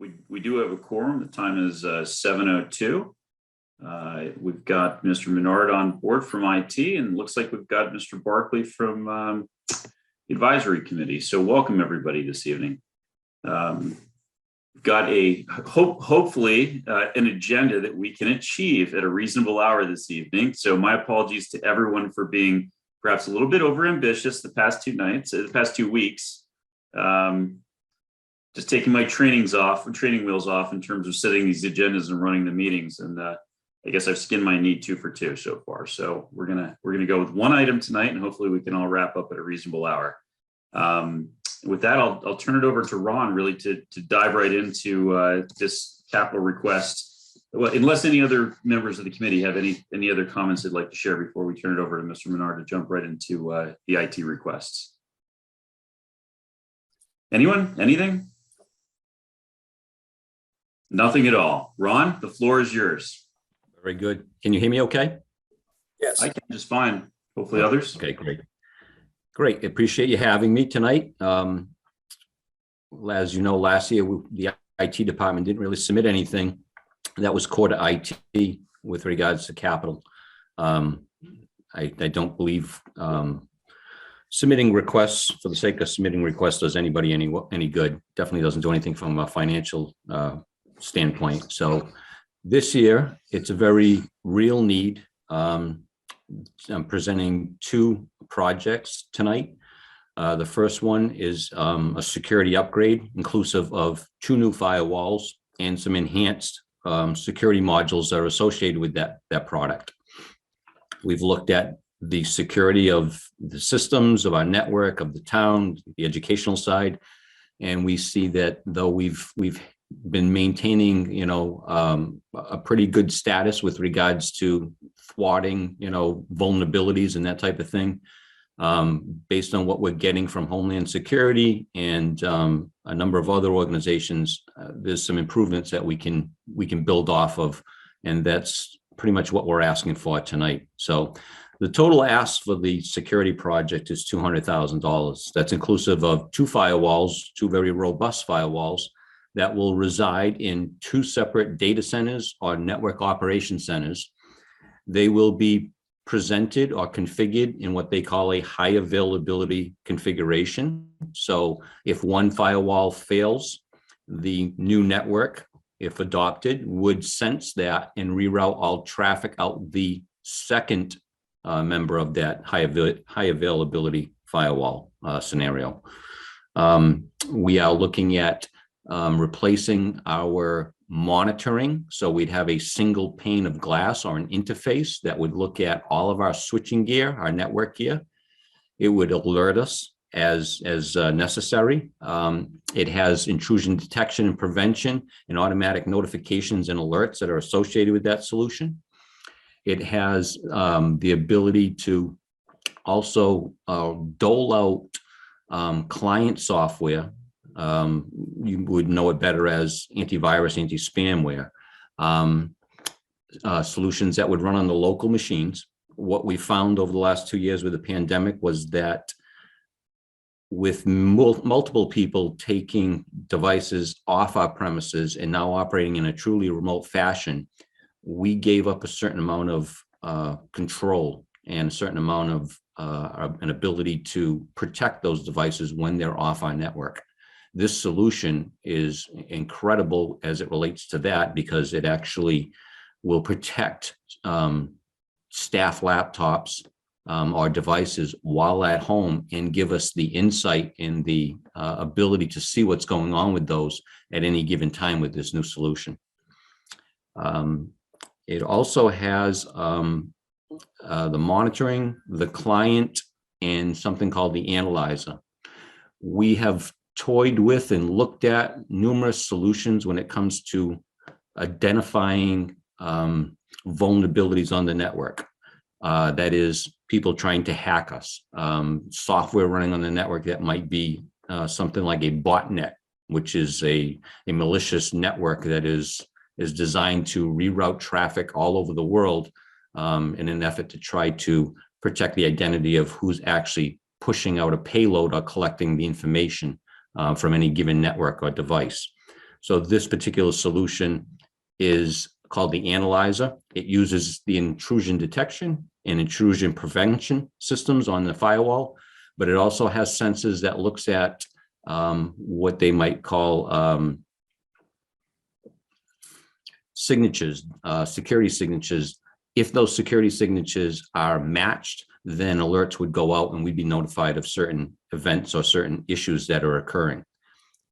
We do have a quorum. The time is 7:02. We've got Mr. Menard on board from IT, and looks like we've got Mr. Barkley from the advisory committee. So welcome everybody this evening. We've got a hopefully an agenda that we can achieve at a reasonable hour this evening. So my apologies to everyone for being perhaps a little bit overambitious the past two weeks. Just taking my training wheels off in terms of setting these agendas and running the meetings. And I guess I've skinned my knee 2 for 2 so far. So we're gonna go with one item tonight, and hopefully we can all wrap up at a reasonable hour. With that, I'll turn it over to Ron really to dive right into this capital request. Well, unless any other members of the committee have any other comments they'd like to share before we turn it over to Mr. Menard to jump right into the IT requests. Anyone? Anything? Nothing at all. Ron, the floor is yours. Very good. Can you hear me okay? Yes. I can just fine. Hopefully others. Okay, great. Great. Appreciate you having me tonight. As you know, last year, the IT department didn't really submit anything that was core to IT with regards to capital. I don't believe submitting requests for the sake of submitting requests does anybody any good. Definitely doesn't do anything from a financial standpoint. So this year, it's a very real need. I'm presenting 2 projects tonight. The first one is a security upgrade, inclusive of 2 new firewalls and some enhanced security modules that are associated with that product. We've looked at the security of the systems, of our network, of the town, the educational side, and we see that though we've been maintaining, a pretty good status with regards to thwarting, vulnerabilities and that type of thing. Based on what we're getting from Homeland Security and a number of other organizations, there's some improvements that we can build off of, and that's pretty much what we're asking for tonight. So the total ask for the security project is $200,000. That's inclusive of 2 firewalls, 2 very robust firewalls that will reside in 2 separate data centers or network operation centers. They will be presented or configured in what they call a high availability configuration. So if one firewall fails, the new network, if adopted, would sense that and reroute all traffic out the second member of that high availability firewall scenario. We are looking at replacing our monitoring. So we'd have a single pane of glass or an interface that would look at all of our switching gear, our network gear. It would alert us as necessary. It has intrusion detection and prevention and automatic notifications and alerts that are associated with that solution. It has the ability to also dole out client software. You would know it better as antivirus, anti-spamware, solutions that would run on the local machines. What we found over the last 2 years with the pandemic was that with multiple people taking devices off our premises and now operating in a truly remote fashion, we gave up a certain amount of control and a certain amount of an ability to protect those devices when they're off our network. This solution is incredible as it relates to that, because it actually will protect staff laptops or devices while at home and give us the insight and the ability to see what's going on with those at any given time with this new solution. It also has the monitoring, the client, and something called the analyzer. We have toyed with and looked at numerous solutions when it comes to identifying vulnerabilities on the network. That is, people trying to hack us. Software running on the network that might be something like a botnet, which is a malicious network that is designed to reroute traffic all over the world in an effort to try to protect the identity of who's actually pushing out a payload or collecting the information from any given network or device. So this particular solution is called the Analyzer. It uses the intrusion detection and intrusion prevention systems on the firewall, but it also has sensors that looks at what they might call signatures, security signatures. If those security signatures are matched, then alerts would go out and we'd be notified of certain events or certain issues that are occurring.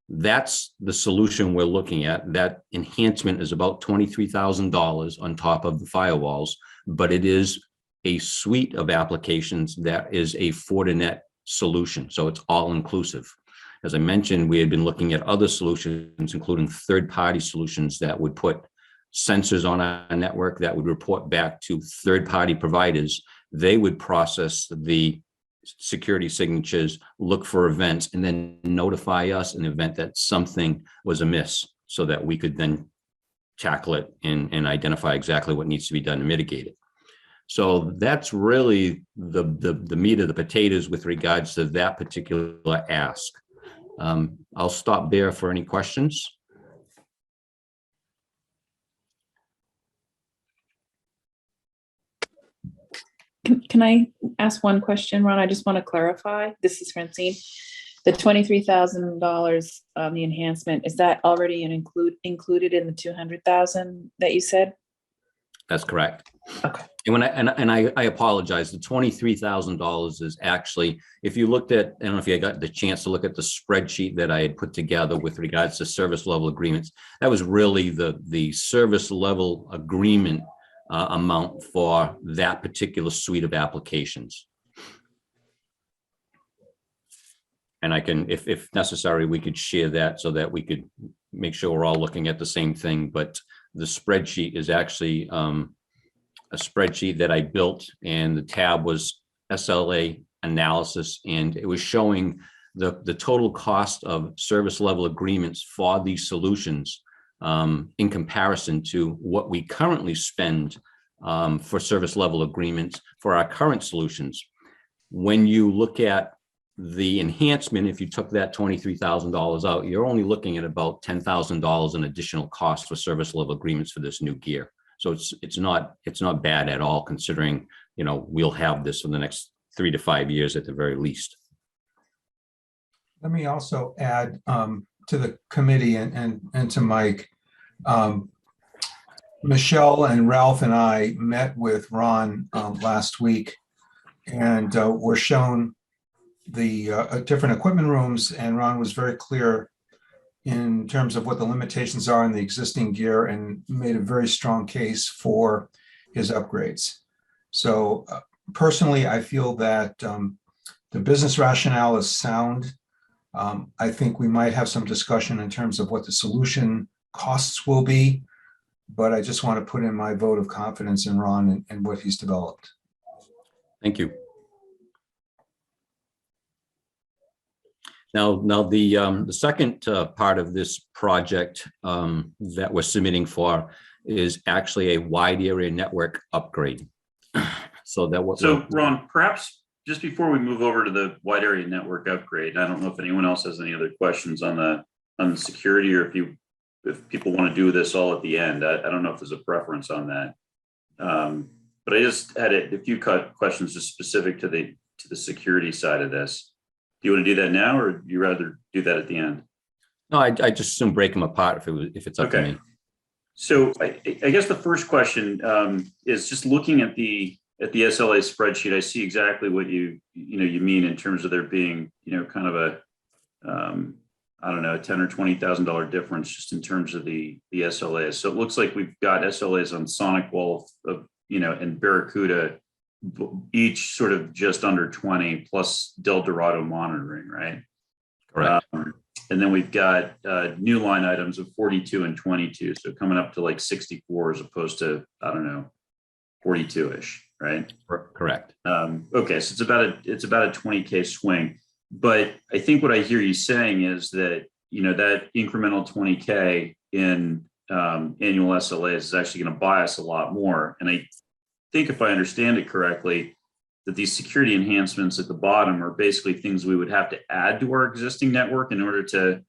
That's the solution we're looking at. That enhancement is about $23,000 on top of the firewalls, but it is a suite of applications that is a Fortinet solution. So it's all inclusive. As I mentioned, we had been looking at other solutions, including third-party solutions that would put sensors on a network that would report back to third-party providers. They would process the security signatures, look for events, and then notify us in the event that something was amiss so that we could then tackle it and identify exactly what needs to be done to mitigate it. So that's really the meat of the potatoes with regards to that particular ask. I'll stop there for any questions. Can I ask one question, Ron? I just want to clarify. This is Francine. The $23,000 the enhancement, is that already included in the 200,000 that you said? That's correct. Okay. And I apologize. The $23,000 is actually, if you looked at, I don't know if you got the chance to look at the spreadsheet that I had put together with regards to service level agreements, that was really the service level agreement amount for that particular suite of applications. And I can, if necessary, we could share that so that we could make sure we're all looking at the same thing. But the spreadsheet is actually a spreadsheet that I built, and the tab was SLA analysis, and it was showing the total cost of service level agreements for these solutions in comparison to what we currently spend for service level agreements for our current solutions. When you look at the enhancement, if you took that $23,000 out, you're only looking at about $10,000 in additional cost for service level agreements for this new gear. So it's not bad at all, considering, you know, we'll have this for the next 3 to 5 years at the very least. Let me also add to the committee and to Mike. Michelle and Ralph and I met with Ron last week, and were shown the different equipment rooms, and Ron was very clear in terms of what the limitations are in the existing gear and made a very strong case for his upgrades. So personally, I feel that the business rationale is sound. I think we might have some discussion in terms of what the solution costs will be, but I just want to put in my vote of confidence in Ron and what he's developed. Thank you. Now the second part of this project that we're submitting for is actually a wide area network upgrade. So Ron, perhaps just before we move over to the wide area network upgrade, I don't know if anyone else has any other questions on the security, or if people want to do this all at the end. I don't know if there's a preference on that. But I just had a few questions just specific to the security side of this. Do you want to do that now, or do you rather do that at the end? No, I just assume break them apart if it's up to me. So I guess the first question is just looking at the SLA spreadsheet. I see exactly what you mean in terms of there being kind of a I don't know, a $10,000 or $20,000 difference just in terms of the SLAs. So it looks like we've got SLAs on SonicWall and Barracuda, each sort of just under 20, plus Del Dorado monitoring, right? Correct. And then we've got new line items of 42 and 22. So coming up to like 64 as opposed to, I don't know, 42-ish, right? Correct. Okay, so it's about a 20K swing. But I think what I hear you saying is that, that incremental 20K in annual SLAs is actually going to buy us a lot more. And I think, if I understand it correctly, that these security enhancements at the bottom are basically things we would have to add to our existing network in order to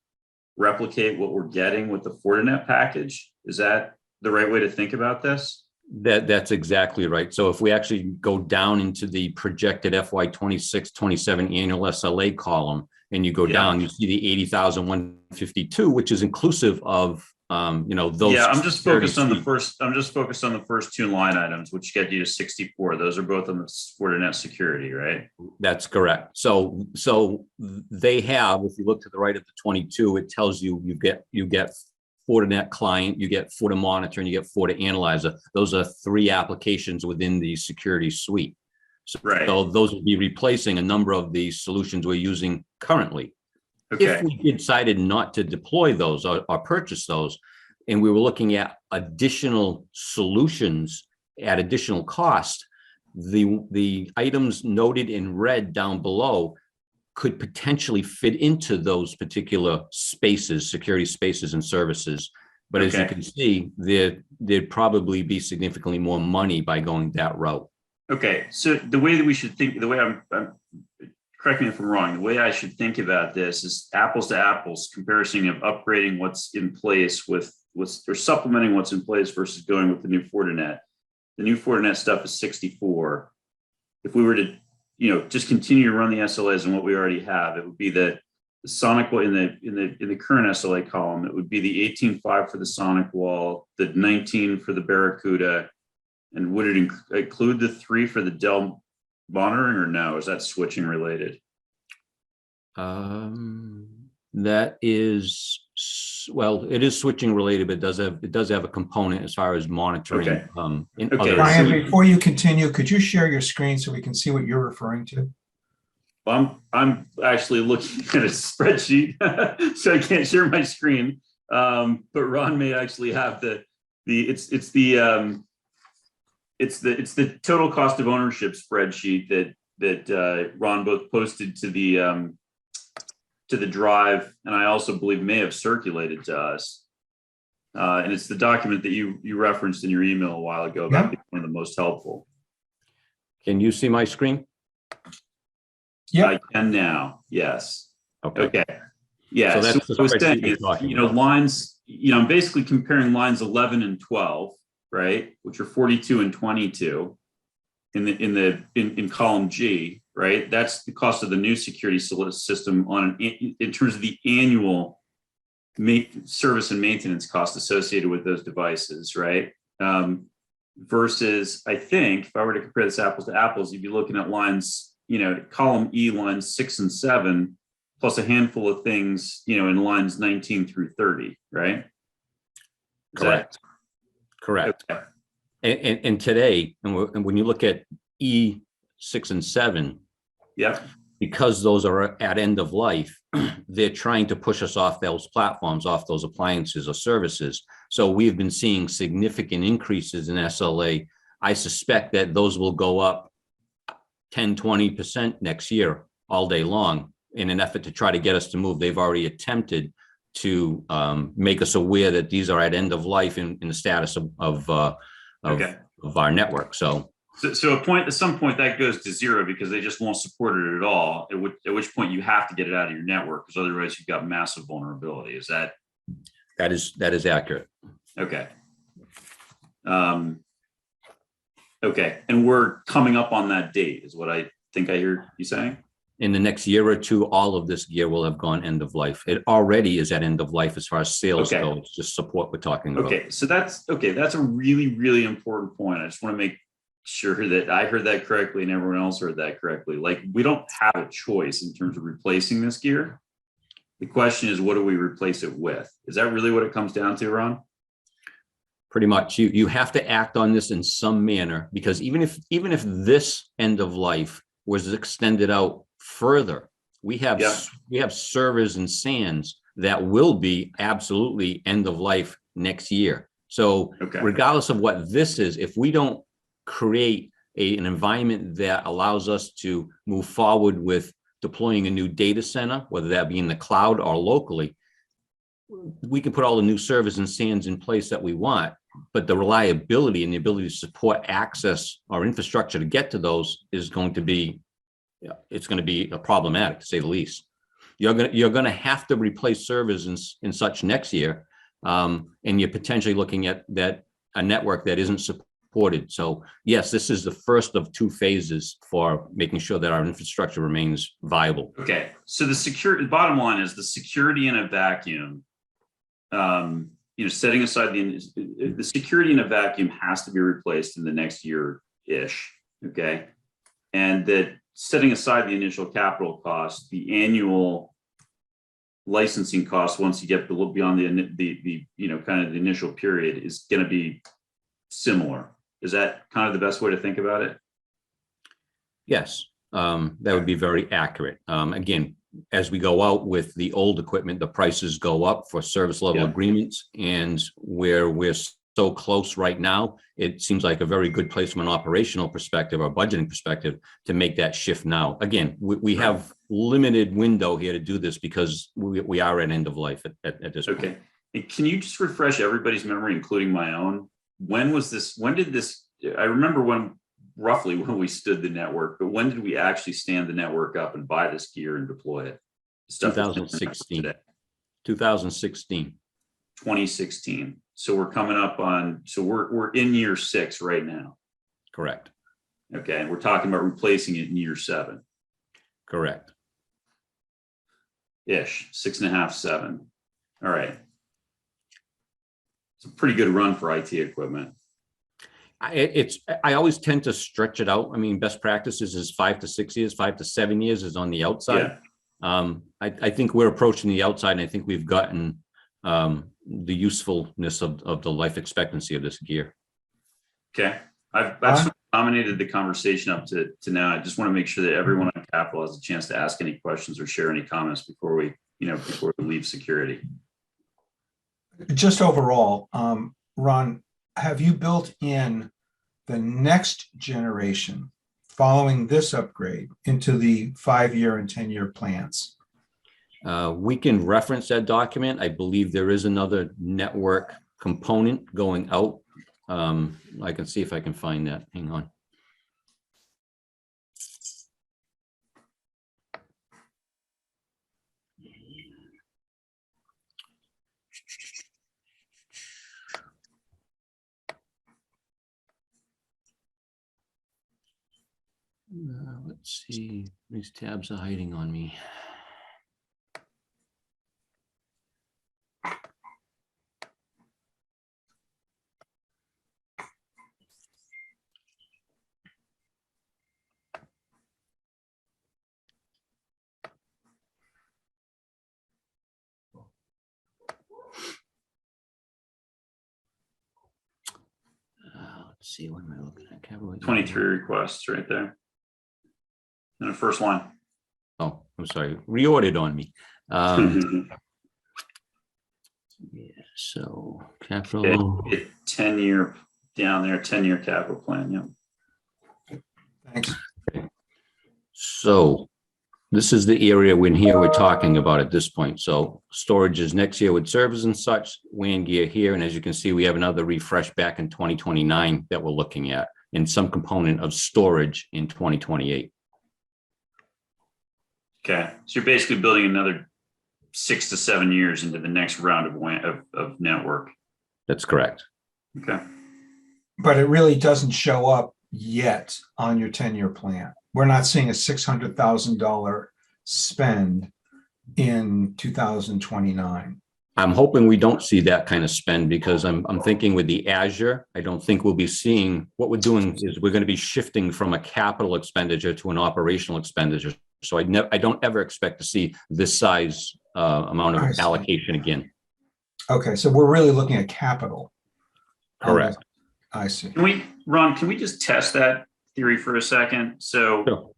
replicate what we're getting with the Fortinet package? Is that the right way to think about this? That's exactly right. So if we actually go down into the projected FY 26-27 annual SLA column, and you go Yeah. down, you see the 80,152, which is inclusive of, those. Yeah, I'm just focused on the security first two line items, which get you to 64. Those are both on the Fortinet security, right? That's correct. So they have, if you look to the right of the 22, it tells you you get Fortinet client, you get Forti Monitor, and you get Forti Analyzer. Those are 3 applications within the security suite. So, Right. so those will be replacing a number of the solutions we're using currently. Okay. If we decided not to deploy those or purchase those, and we were looking at additional solutions at additional cost, the items noted in red down below could potentially fit into those particular spaces, security spaces and services. But as you Okay. can see, there'd probably be significantly more money by going that route. Okay, so the way that we should think, the way I'm correct me if I'm wrong, the way I should think about this is apples to apples comparison of upgrading what's in place with or supplementing what's in place versus going with the new Fortinet. The new Fortinet stuff is 64. If we were to, just continue to run the SLAs and what we already have, it would be the Sonic wall in the current SLA column. It would be the 18.5 for the Sonic wall, the 19 for the Barracuda, and would it include the 3 for the Dell monitoring, or no? Is that switching related? That is, well, it is switching related, but it does have a component as far as monitoring. Okay. In Okay. other- Brian, before you continue, could you share your screen so we can see what you're referring to? I'm actually looking at a spreadsheet, so I can't share my screen. But Ron may actually have it's the total cost of ownership spreadsheet that Ron both posted to the drive, and I also believe may have circulated to us. And it's the document that you referenced in your email a while ago about being one of the most helpful. Can you see my screen? Yeah, I can now. Yes. Okay. Okay. Yeah. So that's So the I was spreadsheet saying, you're talking about. lines, I'm basically comparing lines 11 and 12, right, which are 42 and 22 in column G, right? That's the cost of the new security system in terms of the annual service and maintenance cost associated with those devices, right? Versus, I think, if I were to compare this apples to apples, you'd be looking at lines, column E, lines 6 and 7, plus a handful of things, in lines 19 through 30, right? Correct. Correct. Okay. And today, and when you look at E 6 and 7, Yep. because those are at end of life, they're trying to push us off those platforms, off those appliances or services. So we've been seeing significant increases in SLA. I suspect that those will go up 10, 20% next year, all day long, in an effort to try to get us to move. They've already attempted to make us aware that these are at end of life in the status of our network. So at some point that goes to 0 because they just won't support it at all. At which point you have to get it out of your network, because otherwise you've got massive vulnerability. Is that? that is accurate. Okay. Okay. And we're coming up on that date is what I think I hear you saying. In the next year or two, all of this gear will have gone end of life. It already is at end of life as far as sales Okay. go. It's just support we're talking about. Okay. So that's a really, really important point. I just want to make sure that I heard that correctly and everyone else heard that correctly. Like, we don't have a choice in terms of replacing this gear. The question is, what do we replace it with? Is that really what it comes down to, Ron? Pretty much. You have to act on this in some manner, because even if this end of life was extended out further, we have servers and SANs that will be absolutely end of life next year. So regardless of what this is, if we don't create an environment that allows us to move forward with deploying a new data center, whether that be in the cloud or locally, we can put all the new servers and SANs in place that we want, but the reliability and the ability to support access or infrastructure to get to those is going to be, it's going to be problematic, to say the least. You're gonna have to replace servers and such next year. And you're potentially looking at a network that isn't supported. So yes, this is the first of two phases for making sure that our infrastructure remains viable. Okay, so the bottom line is the security in a vacuum. Setting aside the security in a vacuum has to be replaced in the next year-ish. Okay, and that setting aside the initial capital cost, the annual licensing cost once you get beyond the kind of the initial period is going to be similar. Is that kind of the best way to think about it? Yes, that would be very accurate. Again, as we go out with the old equipment, the prices go up for service level agreements, and where we're so close right now, it seems like a very good place from an operational perspective or budgeting perspective to make that shift now. Again, we have limited window here to do this because we are at end of life at this point. Okay. And can you just refresh everybody's memory, including my own? When did this, I remember roughly when we stood the network, but when did we actually stand the network up and buy this gear and deploy it? 2016. 2016. 2016. So we're coming up on, so we're in year 6 right now. Correct. Okay. And we're talking about replacing it in year 7. Correct. Ish, 6.5, 7. All right. It's a pretty good run for IT equipment. I always tend to stretch it out. I mean, best practices is 5 to 6 years, 5 to 7 years is on the outside. Yeah. I think we're approaching the outside, and I think we've gotten the usefulness of the life expectancy of this gear. Okay. I've sort of dominated the conversation up to now. I just want to make sure that everyone on Capital has a chance to ask any questions or share any comments before we leave security. Just overall, Ron, have you built in the next generation following this upgrade into the 5-year and 10-year plans? We can reference that document. I believe there is another network component going out. I can see if I can find that. Hang on. Let's see, these tabs are hiding on me. Let's see, what am I looking at? 23 requests right there. And the first line. Oh, I'm sorry, reordered on me. Yeah, so capital. 10-year down there, 10-year capital plan. Yeah. Thanks. So this is the area we're talking about at this point. So storage is next year with servers and such, WAN gear here. And as you can see, we have another refresh back in 2029 that we're looking at, and some component of storage in 2028. Okay. So you're basically building another 6 to 7 years into the next round of network. That's correct. Okay. But it really doesn't show up yet on your 10-year plan. We're not seeing a $600,000 spend in 2029. I'm hoping we don't see that kind of spend, because I'm thinking with the Azure, I don't think we'll be seeing, what we're doing is we're going to be shifting from a capital expenditure to an operational expenditure. So I don't ever expect to see this size amount of allocation again. Okay, so we're really looking at capital. Correct. I see. Ron, can we just test that theory for a second? So, sure.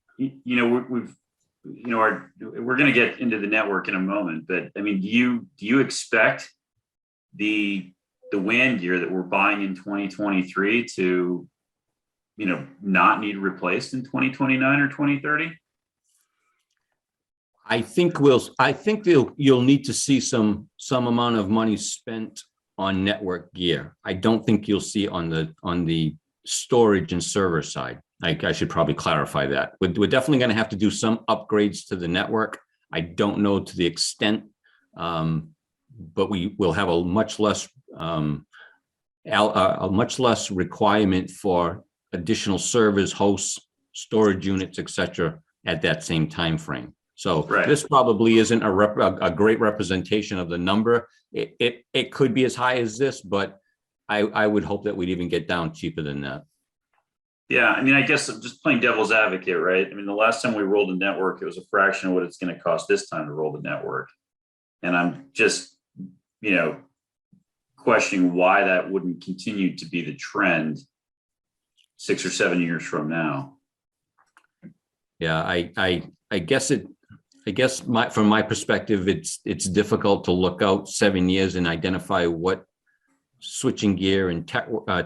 We're going to get into the network in a moment, but I mean, do you expect the WAN gear that we're buying in 2023 to, not need replaced in 2029 or 2030? I think you'll need to see some amount of money spent on network gear. I don't think you'll see on the storage and server side. I should probably clarify that. We're definitely going to have to do some upgrades to the network. I don't know to the extent, but we will have a much less requirement for additional servers, hosts, storage units, etc. at that same time frame. So Right. this probably isn't a great representation of the number. It could be as high as this, but I would hope that we'd even get down cheaper than that. Yeah, I mean, I guess I'm just playing devil's advocate, right? I mean, the last time we rolled a network, it was a fraction of what it's going to cost this time to roll the network. And I'm just, questioning why that wouldn't continue to be the trend 6 or 7 years from now. Yeah, I guess from my perspective, it's difficult to look out 7 years and identify what switching gear and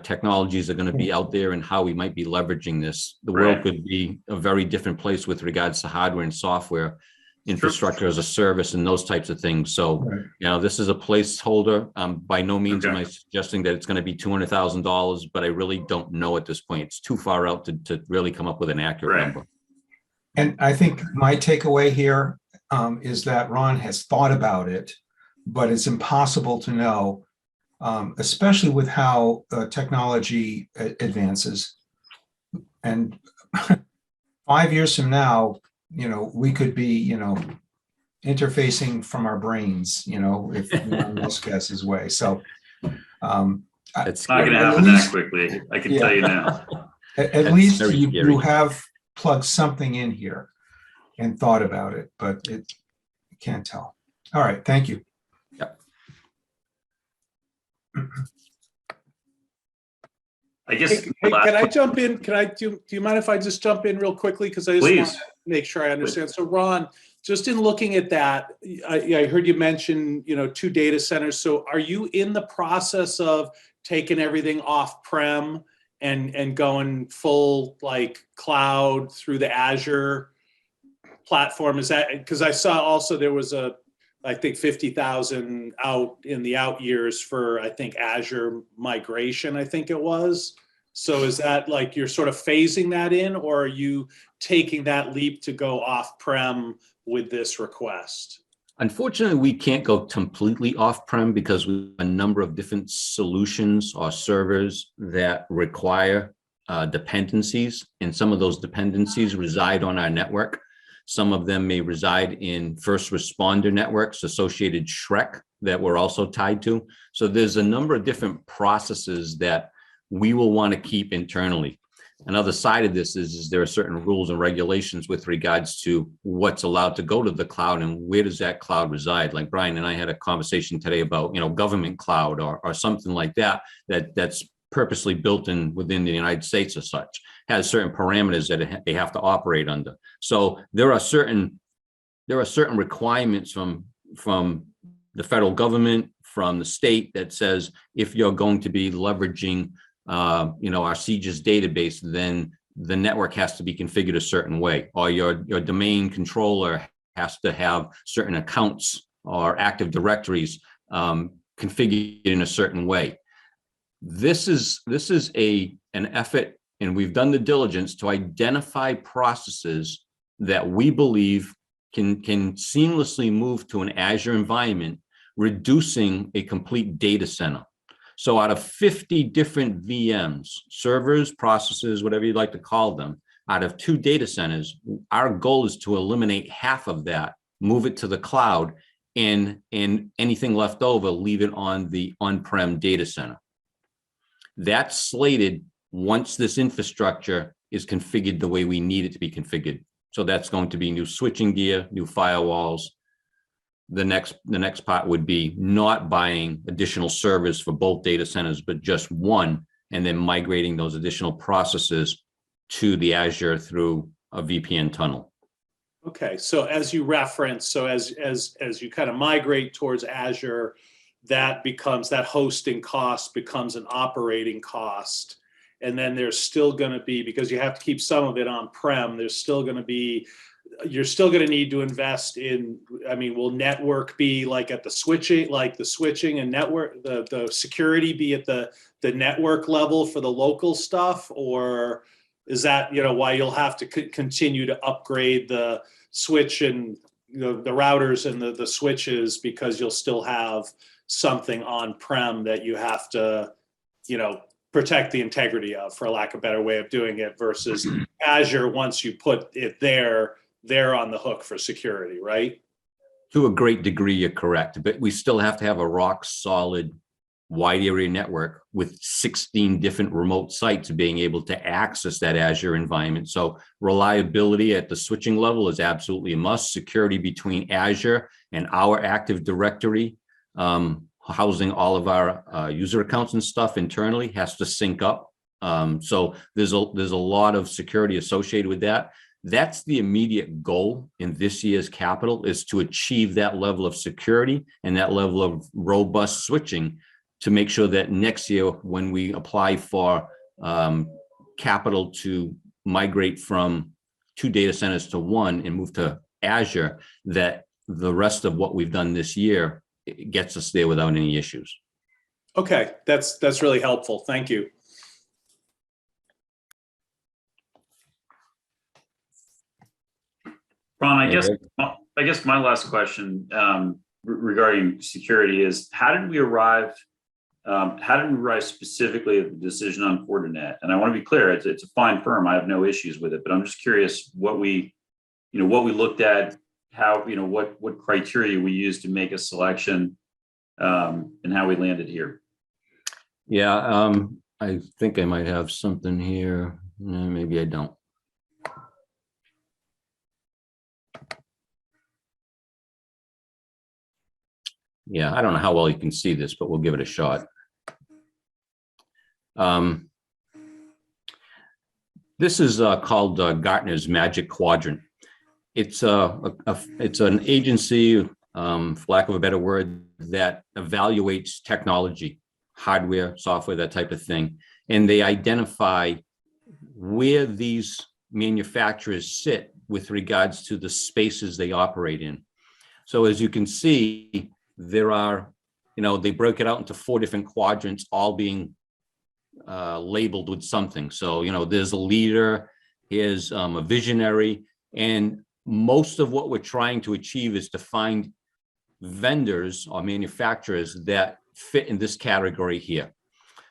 technologies are going to be out there and how we might be leveraging this. The world could be a very different place with regards to hardware and software, infrastructure as a service, and those types of things. So, this is a placeholder. By no means am I suggesting that it's going to be $200,000, but I really don't know at this point. It's too far out to really come up with an accurate number. And I think my takeaway here is that Ron has thought about it, but it's impossible to know, especially with how technology advances. And 5 years from now, we could be, interfacing from our brains, if Elon Musk has his way. So it's not going to happen that quickly. I can tell you now. At least you have plugged something in here and thought about it, but you can't tell. All right, thank you. Yep. I guess. Hey, can I jump in? Do you mind if I just jump in real quickly? Because I just want to make sure I understand. So Ron, just in looking at that, I heard you mention, 2 data centers. So are you in the process of taking everything off-prem and going full like cloud through the Azure platform? Is that, because I saw also there was I think 50,000 out in the out years for, I think, Azure migration, I think it was. So is that like you're sort of phasing that in, or are you taking that leap to go off-prem with this request? Unfortunately, we can't go completely off-prem because we have a number of different solutions or servers that require dependencies, and some of those dependencies reside on our network. Some of them may reside in first responder networks, associated Shrek, that we're also tied to. So there's a number of different processes that we will want to keep internally. Another side of this is there are certain rules and regulations with regards to what's allowed to go to the cloud and where does that cloud reside. Like Brian and I had a conversation today about, government cloud or something like that's purposely built within the United States or such, has certain parameters that they have to operate under. So there are certain requirements from the federal government, from the state, that says if you're going to be leveraging our CGIS database, then the network has to be configured a certain way, or your domain controller has to have certain accounts or active directories configured in a certain way. This is an effort, and we've done the diligence to identify processes that we believe can seamlessly move to an Azure environment, reducing a complete data center. So out of 50 different VMs, servers, processes, whatever you'd like to call them, out of 2 data centers, our goal is to eliminate half of that, move it to the cloud, and anything left over, leave it on the on-prem data center. That's slated once this infrastructure is configured the way we need it to be configured. So that's going to be new switching gear, new firewalls. The next part would be not buying additional servers for both data centers, but just one, and then migrating those additional processes to the Azure through a VPN tunnel. Okay, so as you reference, so as you kind of migrate towards Azure, that hosting cost becomes an operating cost. And then there's still going to be, because you have to keep some of it on-prem, you're still going to need to invest in, will network be like at the switching and network, the security be at the network level for the local stuff? Or is that, why you'll have to continue to upgrade the switch and the routers and the switches, because you'll still have something on-prem that you have to, protect the integrity of, for lack of a better way of doing it, versus Azure, once you put it there, they're on the hook for security, right? To a great degree, you're correct, but we still have to have a rock solid wide area network with 16 different remote sites being able to access that Azure environment. So reliability at the switching level is absolutely a must. Security between Azure and our Active Directory, housing all of our user accounts and stuff internally, has to sync up. So there's a lot of security associated with that. That's the immediate goal in this year's capital, is to achieve that level of security and that level of robust switching, to make sure that next year, when we apply for capital to migrate from 2 data centers to 1 and move to Azure, that the rest of what we've done this year, it gets us there without any issues. Okay, that's really helpful. Thank you. Ron, I guess my last question regarding security is, how did we arrive specifically at the decision on Quadrant? And I want to be clear, it's a fine firm. I have no issues with it, but I'm just curious what we looked at, how, what criteria we used to make a selection, and how we landed here. Yeah, I think I might have something here. Maybe I don't. Yeah, I don't know how well you can see this, but we'll give it a shot. This is called Gartner's Magic Quadrant. It's an agency, for lack of a better word, that evaluates technology, hardware, software, that type of thing, and they identify where these manufacturers sit with regards to the spaces they operate in. So as you can see, there are, they broke it out into 4 different quadrants, all being labeled with something. So, there's a leader, here's a visionary, and most of what we're trying to achieve is to find vendors or manufacturers that fit in this category here.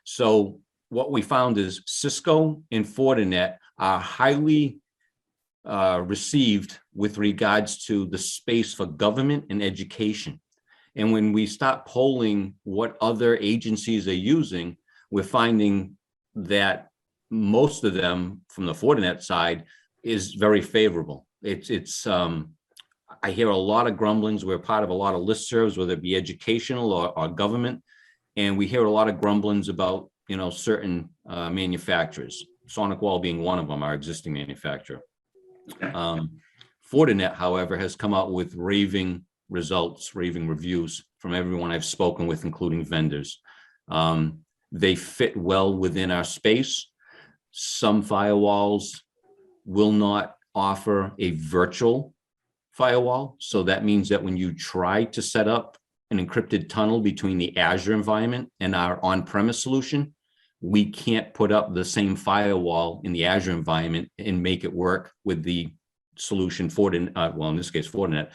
So what we found is Cisco and Fortinet are highly received with regards to the space for government and education. And when we start polling what other agencies are using, we're finding that most of them, from the Fortinet side, is very favorable. I hear a lot of grumblings. We're part of a lot of listservs, whether it be educational or government, and we hear a lot of grumblings about certain manufacturers. SonicWall being one of them, our existing manufacturer. Fortinet, however, has come out with raving results, raving reviews from everyone I've spoken with, including vendors. They fit well within our space. Some firewalls will not offer a virtual firewall. So that means that when you try to set up an encrypted tunnel between the Azure environment and our on-premise solution, we can't put up the same firewall in the Azure environment and make it work with the solution Fortinet, well, in this case, Fortinet,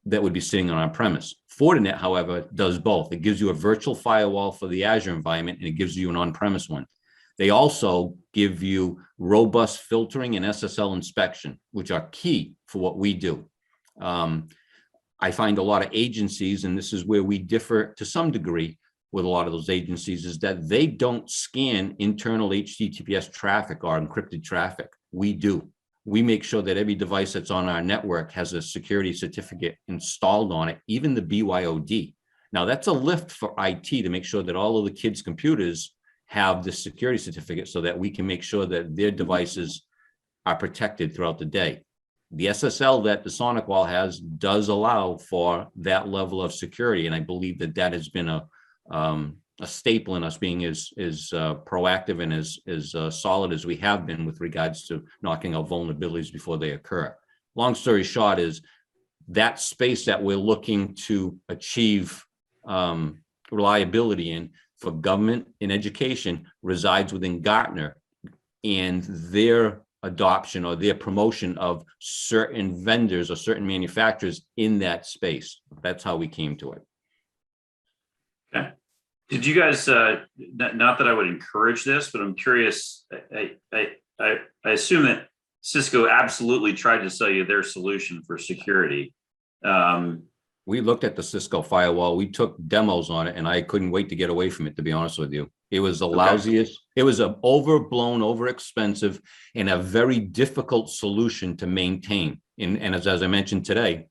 that would be sitting on on-premise. Fortinet, however, does both. It gives you a virtual firewall for the Azure environment, and it gives you an on-premise one. They also give you robust filtering and SSL inspection, which are key for what we do. I find a lot of agencies, and this is where we differ to some degree with a lot of those agencies, is that they don't scan internal HTTPS traffic or encrypted traffic. We do. We make sure that every device that's on our network has a security certificate installed on it, even the BYOD. Now, that's a lift for IT to make sure that all of the kids' computers have this security certificate so that we can make sure that their devices are protected throughout the day. The SSL that the SonicWall has does allow for that level of security, and I believe that that has been a staple in us being as proactive and as solid as we have been with regards to knocking out vulnerabilities before they occur. Long story short is that space that we're looking to achieve reliability in for government and education resides within Gartner, and their adoption or their promotion of certain vendors or certain manufacturers in that space. That's how we came to it. Okay. Did you guys, not that I would encourage this, but I'm curious, I assume that Cisco absolutely tried to sell you their solution for security. We looked at the Cisco firewall. We took demos on it, and I couldn't wait to get away from it, to be honest with you. It was the lousiest. It was an overblown, overexpensive, and a very difficult solution to maintain. And as I mentioned today,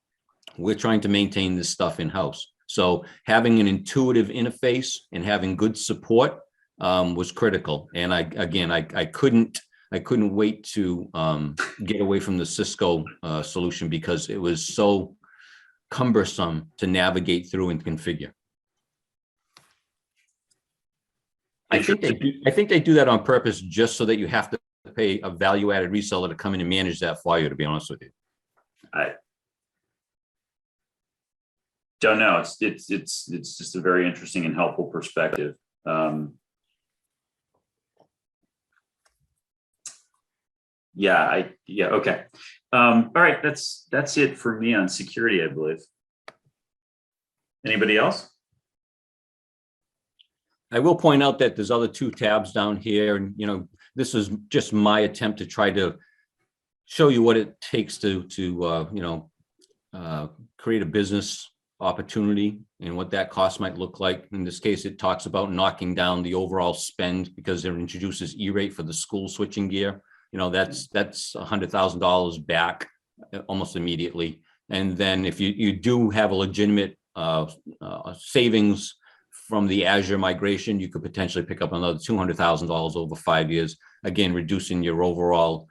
we're trying to maintain this stuff in-house. So having an intuitive interface and having good support was critical. And I couldn't wait to get away from the Cisco solution because it was so cumbersome to navigate through and configure. I think they do that on purpose just so that you have to pay a value-added reseller to come in and manage that for you, to be honest with you. I don't know. It's just a very interesting and helpful perspective. Okay. All right, that's it for me on security, I believe. Anybody else? I will point out that there's other 2 tabs down here, and this is just my attempt to try to show you what it takes to create a business opportunity and what that cost might look like. In this case, it talks about knocking down the overall spend because it introduces E-rate for the school switching gear. That's $100,000 back almost immediately. And then if you do have a legitimate savings from the Azure migration, you could potentially pick up another $200,000 over 5 years, again, reducing your overall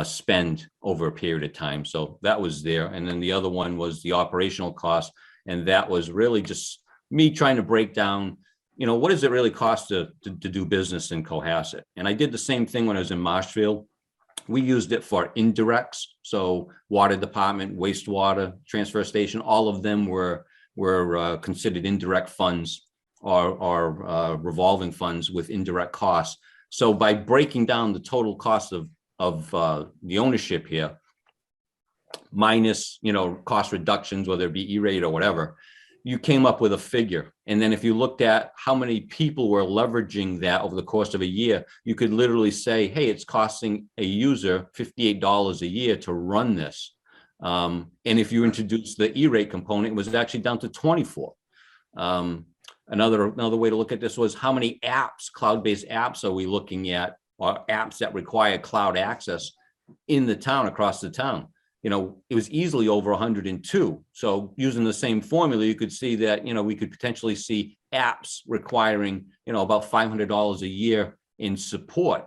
spend over a period of time. So that was there. And then the other one was the operational cost. And that was really just me trying to break down, what does it really cost to do business in Cohasset? And I did the same thing when I was in Marshfield. We used it for indirects. So water department, wastewater, transfer station, all of them were considered indirect funds or revolving funds with indirect costs. So by breaking down the total cost of the ownership here, minus cost reductions, whether it be E-rate or whatever, you came up with a figure. And then if you looked at how many people were leveraging that over the course of a year, you could literally say, hey, it's costing a user $58 a year to run this. And if you introduce the E-rate component, it was actually down to 24. Another way to look at this was how many apps, cloud-based apps are we looking at, or apps that require cloud access in the town, across the town? It was easily over 102. So using the same formula, you could see that, we could potentially see apps requiring, about $500 a year in support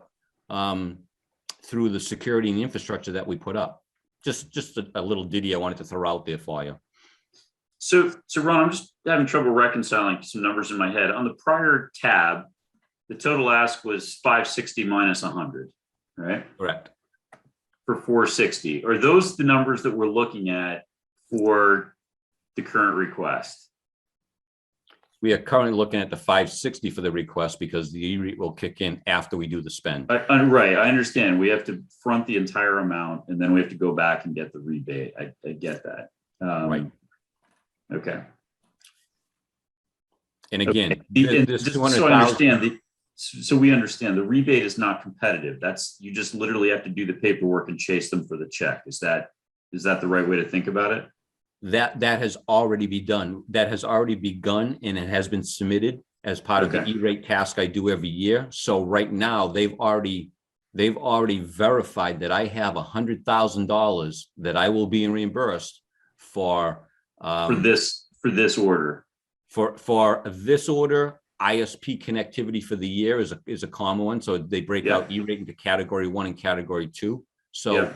through the security and infrastructure that we put up. Just a little ditty I wanted to throw out there for you. So Ron, I'm just having trouble reconciling some numbers in my head. On the prior tab, the total ask was 560 minus 100, right? Correct. For 460. Are those the numbers that we're looking at for the current request? We are currently looking at the 560 for the request because the E-rate will kick in after we do the spend. Right, I understand. We have to front the entire amount and then we have to go back and get the rebate. I get that. Right. Okay. And again, okay. This so I understand so we understand the rebate is not competitive. You just literally have to do the paperwork and chase them for the check. Is that the right way to think about it? That has already been done. That has already begun, and it has been submitted as part of the E-rate task I do every year. So right now they've already verified that I have $100,000 that I will be reimbursed for this order. For this order, ISP connectivity for the year is a common one. So they break out E-rate into category 1 and category 2. So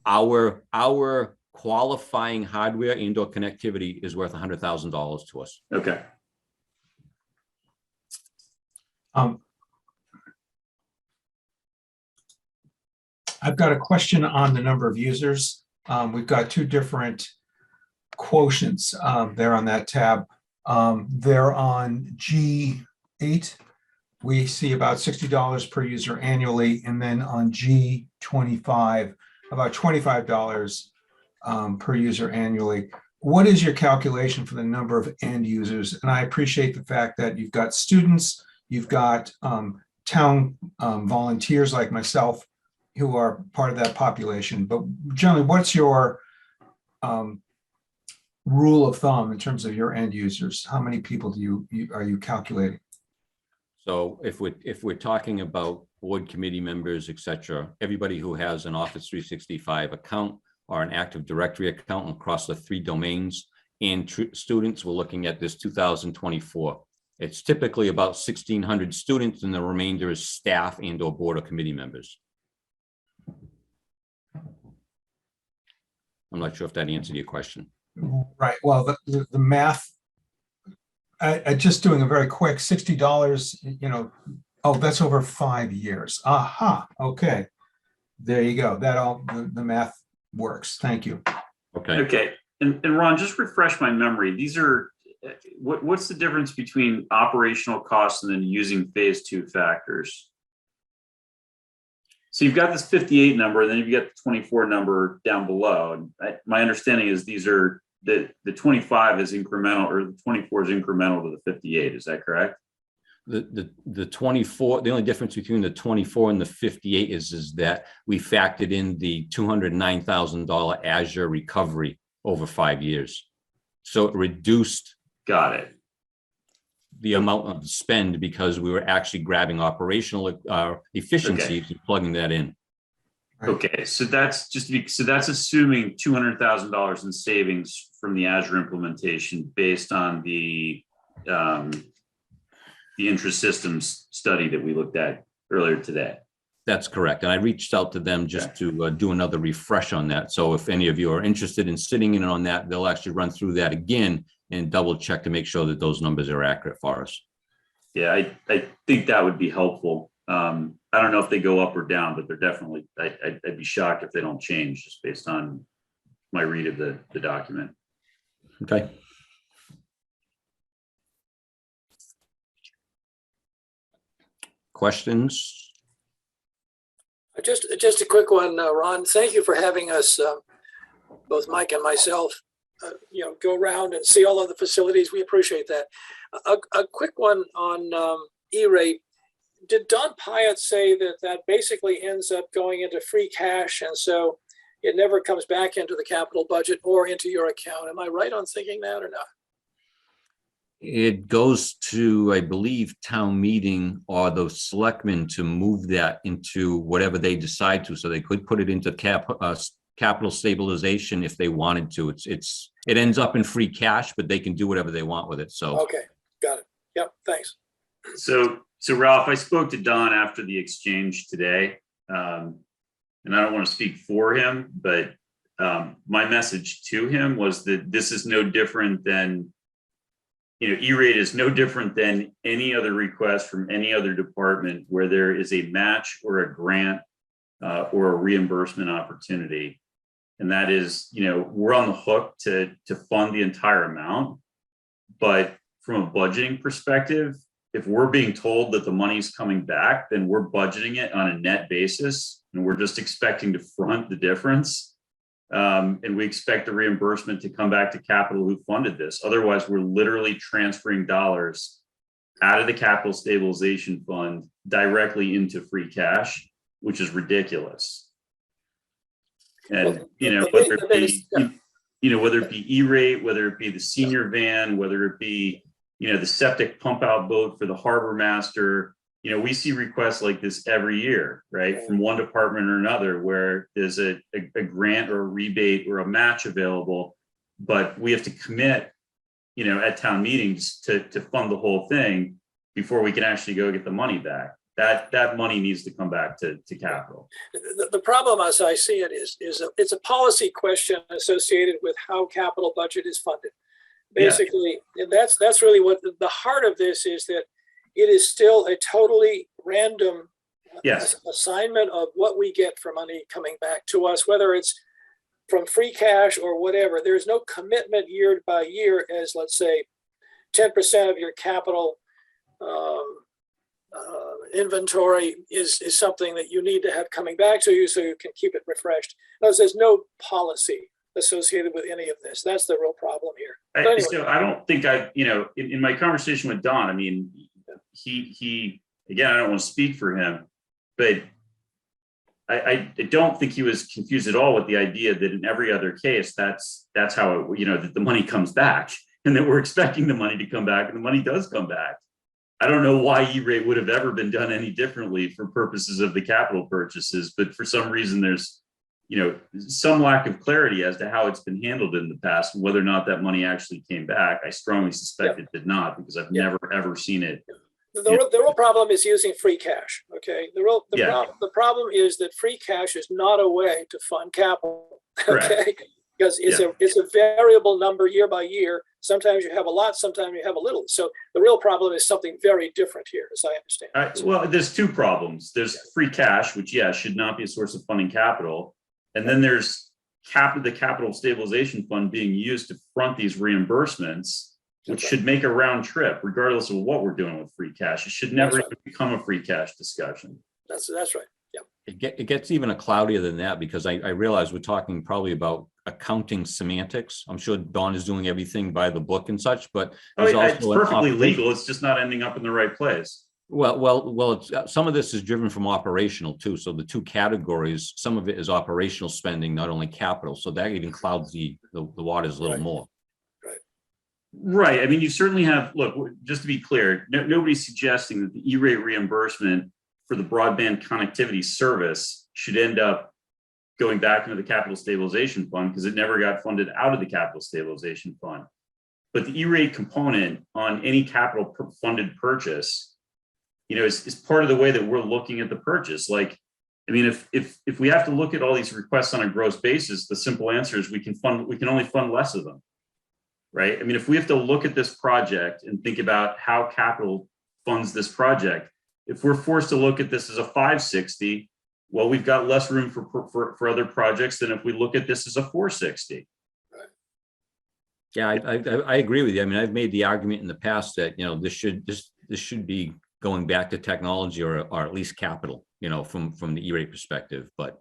our qualifying hardware indoor connectivity is worth $100,000 to us. Okay. I've got a question on the number of users. We've got 2 different quotients there on that tab. They're on G8 we see about $60 per user annually, and then on G25, about $25 per user annually. What is your calculation for the number of end users? And I appreciate the fact that you've got students, you've got town volunteers like myself who are part of that population. But generally, what's your rule of thumb in terms of your end users? How many people are you calculating? So if we're talking about board committee members, et cetera, everybody who has an Office 365 account or an Active Directory account across the 3 domains, and students, we're looking at this 2024. It's typically about 1,600 students, and the remainder is staff and or board or committee members. I'm not sure if that answered your question. Right. Well, the math, I just doing a very quick $60, oh, that's over 5 years. Aha. Okay. There you go. That all the math works. Thank you. Okay. Okay. And Ron, just refresh my memory. These are, what's the difference between operational costs and then using phase 2 factors? So you've got this 58 number, and then you've got the 24 number down below. And my understanding is these are the 25 is incremental, or the 24 is incremental to the 58. Is that correct? The 24, the only difference between the 24 and the 58 is that we factored in the $209,000 Azure recovery over 5 years. So it reduced. Got it. The amount of spend because we were actually grabbing operational efficiencies and plugging that in. Okay, so that's that's assuming $200,000 in savings from the Azure implementation based on the intra-systems study that we looked at earlier today. That's correct. And I reached out to them just to do another refresh on that. So if any of you are interested in sitting in on that, they'll actually run through that again and double check to make sure that those numbers are accurate for us. Yeah, I think that would be helpful. I don't know if they go up or down, but they're definitely, I'd be shocked if they don't change just based on my read of the document. Okay. Questions? Just a quick one, Ron. Thank you for having us, both Mike and myself, go around and see all of the facilities. We appreciate that. A quick one on E-rate. Did Don Pyatt say that basically ends up going into free cash, and so it never comes back into the capital budget or into your account? Am I right on thinking that or not? It goes to, I believe, town meeting or the selectmen to move that into whatever they decide to, so they could put it into capital stabilization if they wanted to. It ends up in free cash, but they can do whatever they want with it. So okay, got it. Yep, thanks. So Ralph, I spoke to Don after the exchange today, and I don't want to speak for him, but my message to him was that this is no different than, E-rate is no different than any other request from any other department where there is a match or a grant or a reimbursement opportunity. And that is, we're on the hook to fund the entire amount. But from a budgeting perspective, if we're being told that the money's coming back, then we're budgeting it on a net basis, and we're just expecting to front the difference. And we expect the reimbursement to come back to capital who funded this. Otherwise, we're literally transferring dollars out of the capital stabilization fund directly into free cash, which is ridiculous. And, whether it be, whether it be E-rate, whether it be the senior van, whether it be, the septic pump out boat for the harbor master, we see requests like this every year, right? From one department or another, where there's a grant or a rebate or a match available, but we have to commit, at town meetings to fund the whole thing before we can actually go get the money back. That money needs to come back to capital. The problem, as I see it, is it's a policy question associated with how capital budget is funded. Basically, and that's really what the heart of this is, that it is still a totally random assignment of what we get for money coming back to us, whether it's from free cash or whatever. There's no commitment year by year as, let's say, 10% of your capital inventory is something that you need to have coming back to you so you can keep it refreshed. Notice there's no policy associated with any of this. That's the real problem here. But anyway. So I don't think in my conversation with Don, I mean, he again, I don't want to speak for him, but I don't think he was confused at all with the idea that in every other case, that's how it, that the money comes back and that we're expecting the money to come back and the money does come back. I don't know why E-rate would have ever been done any differently for purposes of the capital purchases, but for some reason there's, some lack of clarity as to how it's been handled in the past and whether or not that money actually came back. I strongly suspect it did not, because I've never ever seen it. The real problem is using free cash. Okay, the problem is that free cash is not a way to fund capital. Okay, because it's a variable number year by year. Sometimes you have a lot, sometimes you have a little. So the real problem is something very different here, as I understand. Well, there's two problems. There's free cash, which should not be a source of funding capital, and then there's the capital stabilization fund being used to front these reimbursements, which should make a round trip, regardless of what we're doing with free cash. It should never even become a free cash discussion. That's right. Yeah. It gets even cloudier than that, because I realize we're talking probably about accounting semantics. I'm sure Don is doing everything by the book and such, but it's perfectly legal. It's just not ending up in the right place. Well, some of this is driven from operational too. So the two categories, some of it is operational spending, not only capital. So that even clouds the waters a little more. Right. I mean, you certainly have, look, just to be clear, nobody's suggesting that the E-rate reimbursement for the broadband connectivity service should end up going back into the capital stabilization fund, because it never got funded out of the capital stabilization fund. But the E-rate component on any capital funded purchase, is part of the way that we're looking at the purchase. Like, I mean, if we have to look at all these requests on a gross basis, the simple answer is we can only fund less of them. Right. I mean, if we have to look at this project and think about how capital funds this project, if we're forced to look at this as a 560, well, we've got less room for other projects than if we look at this as a 460. Yeah, I agree with you. I mean, I've made the argument in the past that, this should be going back to technology or at least capital, from the E-rate perspective. But,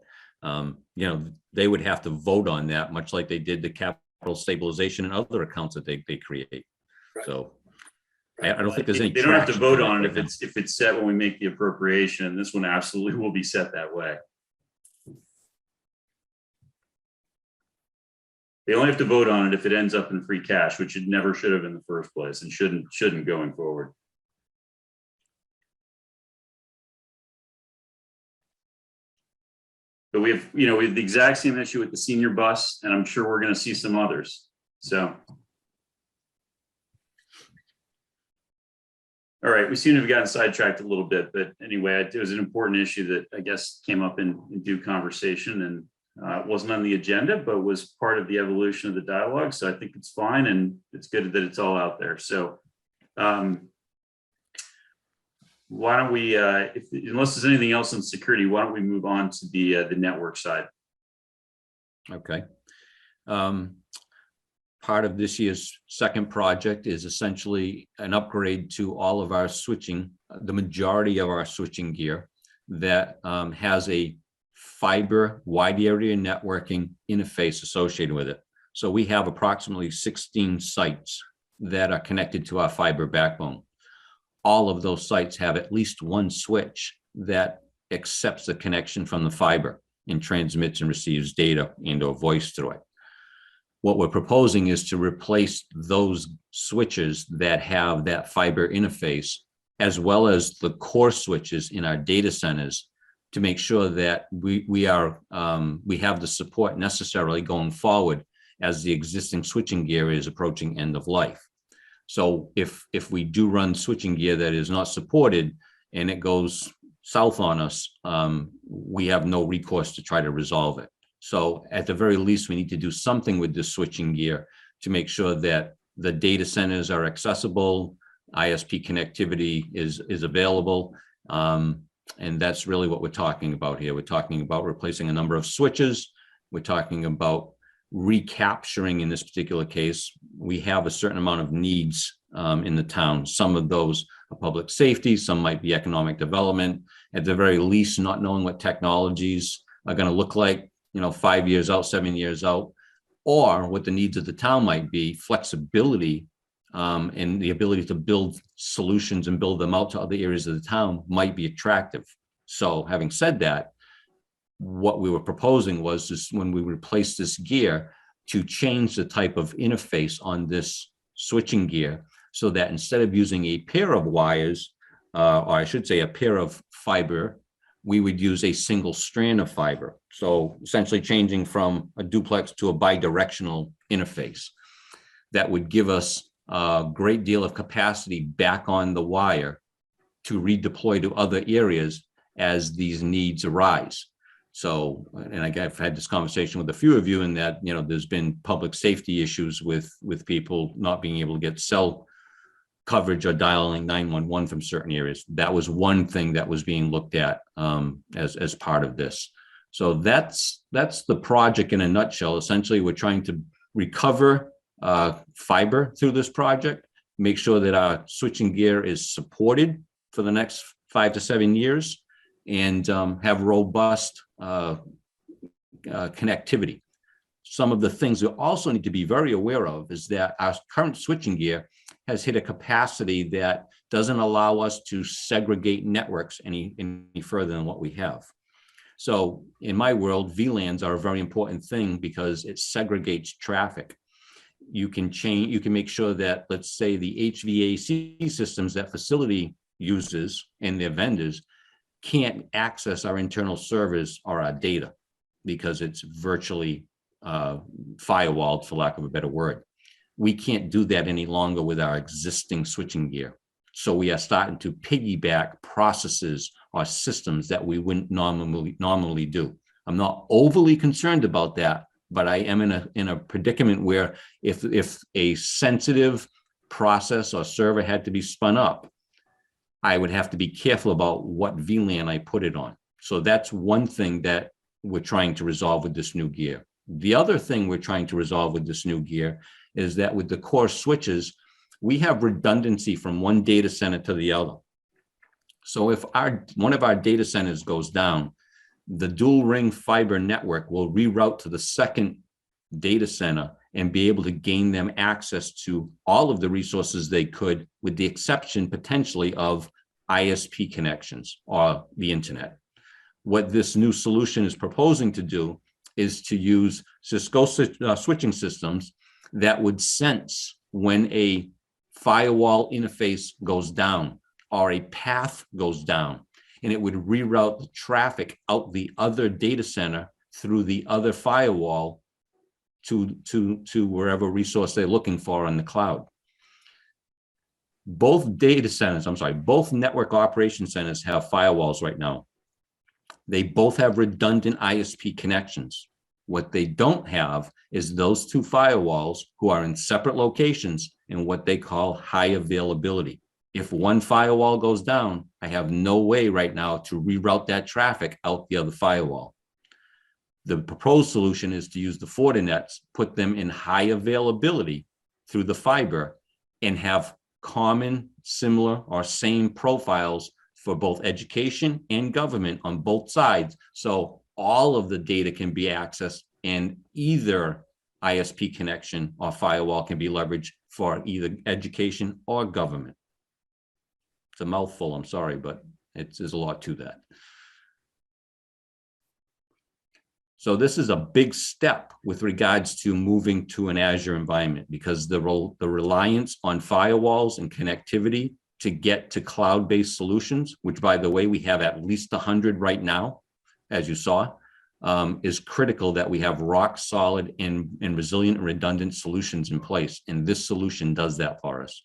they would have to vote on that, much like they did the capital stabilization and other accounts that they create. So I don't think there's any. They don't have to vote on it if it's set when we make the appropriation, and this one absolutely will be set that way. They only have to vote on it if it ends up in free cash, which it never should have in the first place, and shouldn't going forward. But we have the exact same issue with the senior bus, and I'm sure we're going to see some others. So, all right, we seem to have gotten sidetracked a little bit, but anyway, it was an important issue that I guess came up in due conversation, and it wasn't on the agenda, but was part of the evolution of the dialogue. So I think it's fine, and it's good that it's all out there. So, why don't we, unless there's anything else on security, why don't we move on to the network side? Okay. Part of this year's second project is essentially an upgrade to all of our switching, the majority of our switching gear that has a fiber wide area networking interface associated with it. So we have approximately 16 sites that are connected to our fiber backbone. All of those sites have at least one switch that accepts the connection from the fiber and transmits and receives data and/or voice through it. What we're proposing is to replace those switches that have that fiber interface, as well as the core switches in our data centers, to make sure that we have the support necessarily going forward as the existing switching gear is approaching end of life. So if we do run switching gear that is not supported and it goes south on us, we have no recourse to try to resolve it. So at the very least, we need to do something with this switching gear to make sure that the data centers are accessible, ISP connectivity is available. And that's really what we're talking about here. We're talking about replacing a number of switches. We're talking about recapturing, in this particular case, we have a certain amount of needs in the town. Some of those public safety, some might be economic development, at the very least, not knowing what technologies are going to look like, 5 years out, 7 years out, or what the needs of the town might be, flexibility and the ability to build solutions and build them out to other areas of the town might be attractive. So having said that, what we were proposing was just when we replace this gear to change the type of interface on this switching gear so that instead of using a pair of wires, or I should say a pair of fiber, we would use a single strand of fiber. So essentially changing from a duplex to a bidirectional interface that would give us a great deal of capacity back on the wire to redeploy to other areas as these needs arise. So, and I've had this conversation with a few of you in that, there's been public safety issues with people not being able to get cell coverage or dialing 911 from certain areas. That was one thing that was being looked at as part of this. So that's the project in a nutshell. Essentially, we're trying to recover fiber through this project, make sure that our switching gear is supported for the next 5 to 7 years, and have robust connectivity. Some of the things we also need to be very aware of is that our current switching gear has hit a capacity that doesn't allow us to segregate networks any further than what we have. So in my world, VLANs are a very important thing because it segregates traffic. You can make sure that, let's say, the HVAC systems that facility uses and their vendors can't access our internal servers or our data because it's virtually firewalled, for lack of a better word. We can't do that any longer with our existing switching gear. So we are starting to piggyback processes or systems that we wouldn't normally do. I'm not overly concerned about that, but I am in a predicament where if a sensitive process or server had to be spun up, I would have to be careful about what VLAN I put it on. So that's one thing that we're trying to resolve with this new gear. The other thing we're trying to resolve with this new gear is that with the core switches, we have redundancy from one data center to the other. So if one of our data centers goes down, the dual ring fiber network will reroute to the second data center and be able to gain them access to all of the resources they could, with the exception potentially of ISP connections or the internet. What this new solution is proposing to do is to use Cisco switching systems that would sense when a firewall interface goes down or a path goes down, and it would reroute the traffic out the other data center through the other firewall to wherever resource they're looking for on the cloud. Both network operation centers have firewalls right now. They both have redundant ISP connections. What they don't have is those two firewalls who are in separate locations in what they call high availability. If one firewall goes down, I have no way right now to reroute that traffic out the other firewall. The proposed solution is to use the Fortinets, put them in high availability through the fiber, and have common, similar, or same profiles for both education and government on both sides. So all of the data can be accessed, and either ISP connection or firewall can be leveraged for either education or government. It's a mouthful, I'm sorry, but there's a lot to that. So this is a big step with regards to moving to an Azure environment, because the reliance on firewalls and connectivity to get to cloud-based solutions, which, by the way, we have at least 100 right now, as you saw, is critical that we have rock solid and resilient and redundant solutions in place. And this solution does that for us.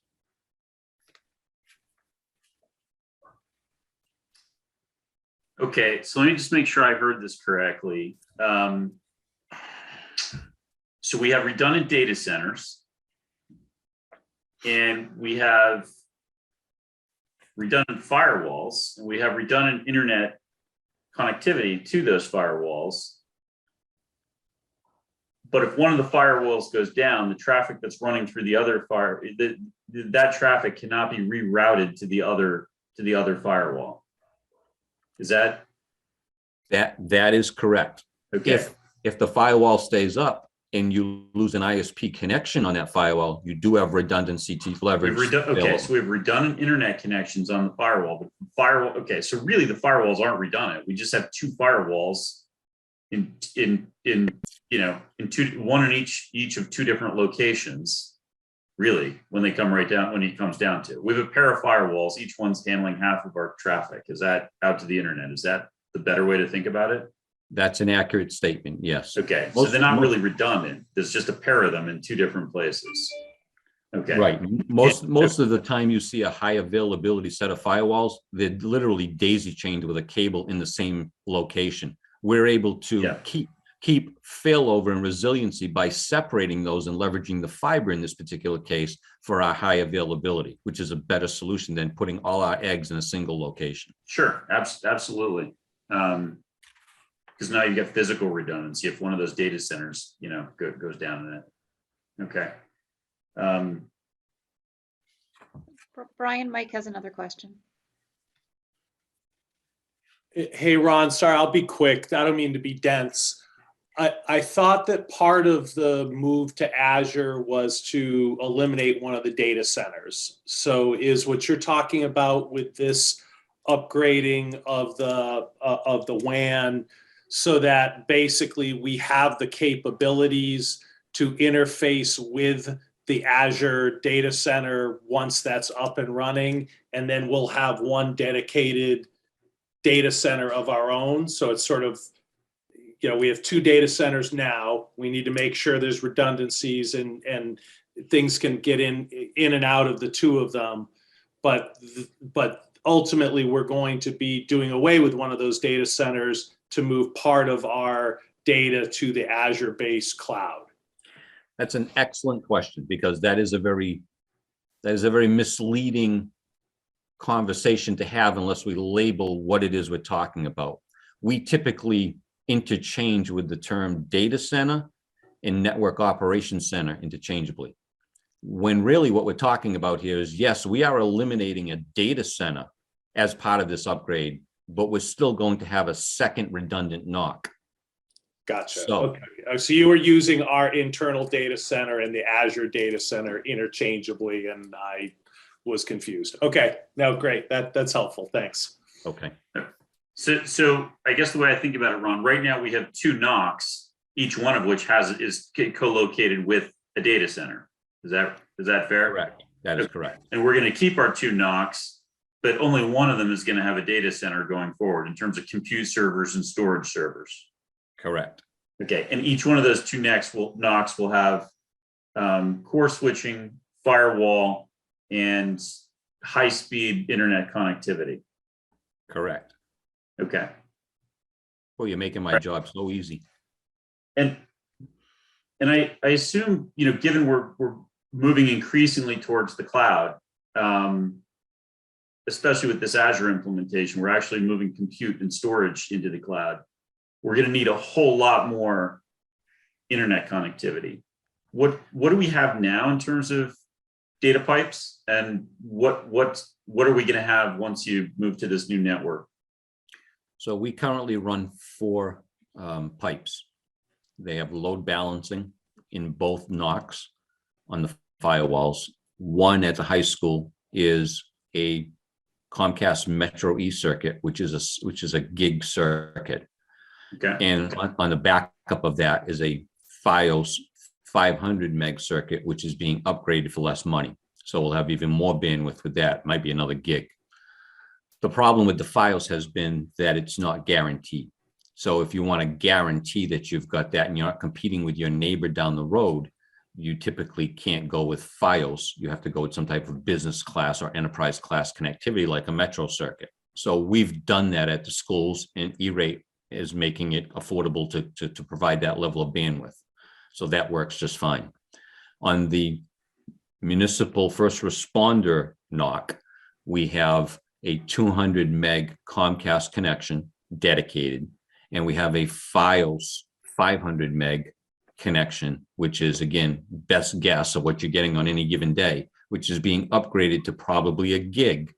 Okay, so let me just make sure I heard this correctly. So we have redundant data centers, and we have redundant firewalls, and we have redundant internet connectivity to those firewalls. but if one of the firewalls goes down, the traffic that's running through the other that traffic cannot be rerouted to the other firewall. Is that That is correct. okay? If the firewall stays up and you lose an ISP connection on that firewall, you do have redundancy to leverage. Okay, so we have redundant internet connections on the firewall. But firewall. Okay, so really the firewalls aren't redundant. We just have two firewalls in one in each of two different locations. Really, when it comes down to it, we have a pair of firewalls. Each one's handling half of our traffic. Is that out to the internet? Is that the better way to think about it? That's an accurate statement. Yes. Okay, so they're not really redundant. There's just a pair of them in two different places. Okay. Right. Most of the time you see a high availability set of firewalls, they're literally daisy chained with a cable in the same location. We're able to keep failover and resiliency by separating those and leveraging the fiber in this particular case for our high availability, which is a better solution than putting all our eggs in a single location. Sure, absolutely. Because now you've got physical redundancy if one of those data centers, goes down in it. Okay. Brian, Mike has another question. Hey, Ron, sorry, I'll be quick. I don't mean to be dense. I thought that part of the move to Azure was to eliminate one of the data centers. So is what you're talking about with this upgrading of the WAN so that basically we have the capabilities to interface with the Azure data center once that's up and running, and then we'll have one dedicated data center of our own. So it's sort of, we have two data centers now. We need to make sure there's redundancies and things can get in and out of the two of them. But ultimately, we're going to be doing away with one of those data centers to move part of our data to the Azure-based cloud. That's an excellent question, because that is a very misleading conversation to have unless we label what it is we're talking about. We typically interchange with the term data center and network operations center interchangeably, when really what we're talking about here is, yes, we are eliminating a data center as part of this upgrade, but we're still going to have a second redundant NOC. Gotcha. So, okay. So you were using our internal data center and the Azure data center interchangeably, and I was confused. Okay, no, great. That's helpful. Thanks. okay. So I guess the way I think about it, Ron, right now we have two NOCs, each one of which is co-located with a data center. Is that fair? Correct. That is correct. And we're going to keep our two NOCs, but only one of them is going to have a data center going forward in terms of compute servers and storage servers. Correct. Okay, and each one of those two NOCs will have core switching, firewall, and high-speed internet connectivity. Correct. Okay. Well, you're making my job so easy. And I assume, given we're moving increasingly towards the cloud, especially with this Azure implementation, we're actually moving compute and storage into the cloud. We're going to need a whole lot more internet connectivity. What do we have now in terms of data pipes, and what are we going to have once you move to this new network? So we currently run 4 pipes. They have load balancing in both NOCs on the firewalls. One at the high school is a Comcast Metro E circuit, which is a gig circuit. Okay. And on the backup of that is a FiOS 500 meg circuit, which is being upgraded for less money. So we'll have even more bandwidth with that. Might be another gig. The problem with the FiOS has been that it's not guaranteed. So if you want to guarantee that you've got that and you're not competing with your neighbor down the road, you typically can't go with FiOS. You have to go with some type of business class or enterprise class connectivity like a Metro circuit. So we've done that at the schools, and E-rate is making it affordable to provide that level of bandwidth. So that works just fine. On the municipal first responder NOC, we have a 200 meg Comcast connection dedicated, and we have a FiOS 500 meg connection, which is again, best guess of what you're getting on any given day, which is being upgraded to probably a gig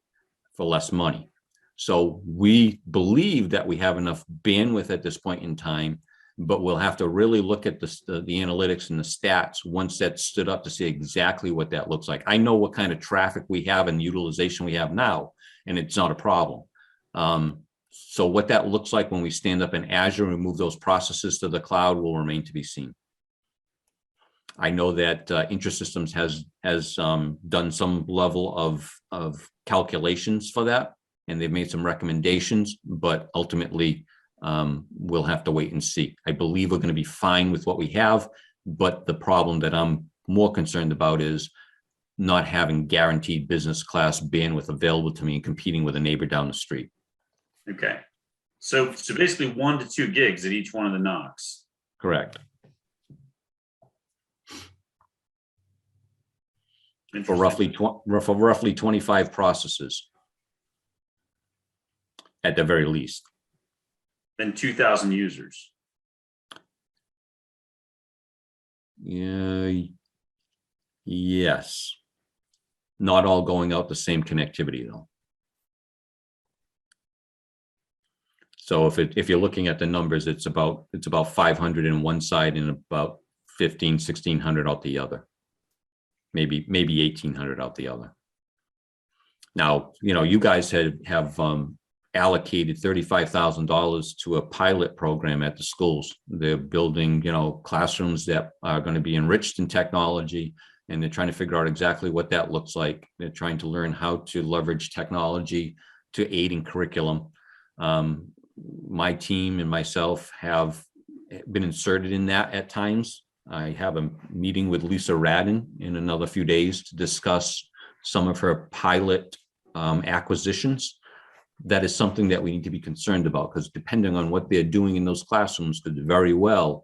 for less money. So we believe that we have enough bandwidth at this point in time, but we'll have to really look at the analytics and the stats once that's stood up to see exactly what that looks like. I know what kind of traffic we have and utilization we have now, and it's not a problem. So what that looks like when we stand up in Azure and move those processes to the cloud will remain to be seen. I know that IntraSystems has done some level of calculations for that, and they've made some recommendations, but ultimately we'll have to wait and see. I believe we're going to be fine with what we have, but the problem that I'm more concerned about is not having guaranteed business class bandwidth available to me and competing with a neighbor down the street. Okay. So basically 1 to 2 gigs at each one of the NOCs. Correct. For roughly 25 processes at the very least. Then 2,000 users. Yeah. Yes. Not all going out the same connectivity though. So if you're looking at the numbers, it's about 500 in one side and about 1,600 out the other. Maybe 1,800 out the other. Now, you guys have allocated $35,000 to a pilot program at the schools. They're building, classrooms that are going to be enriched in technology, and they're trying to figure out exactly what that looks like. They're trying to learn how to leverage technology to aid in curriculum. My team and myself have been inserted in that at times. I have a meeting with Lisa Radin in another few days to discuss some of her pilot acquisitions. That is something that we need to be concerned about, because depending on what they're doing in those classrooms could very well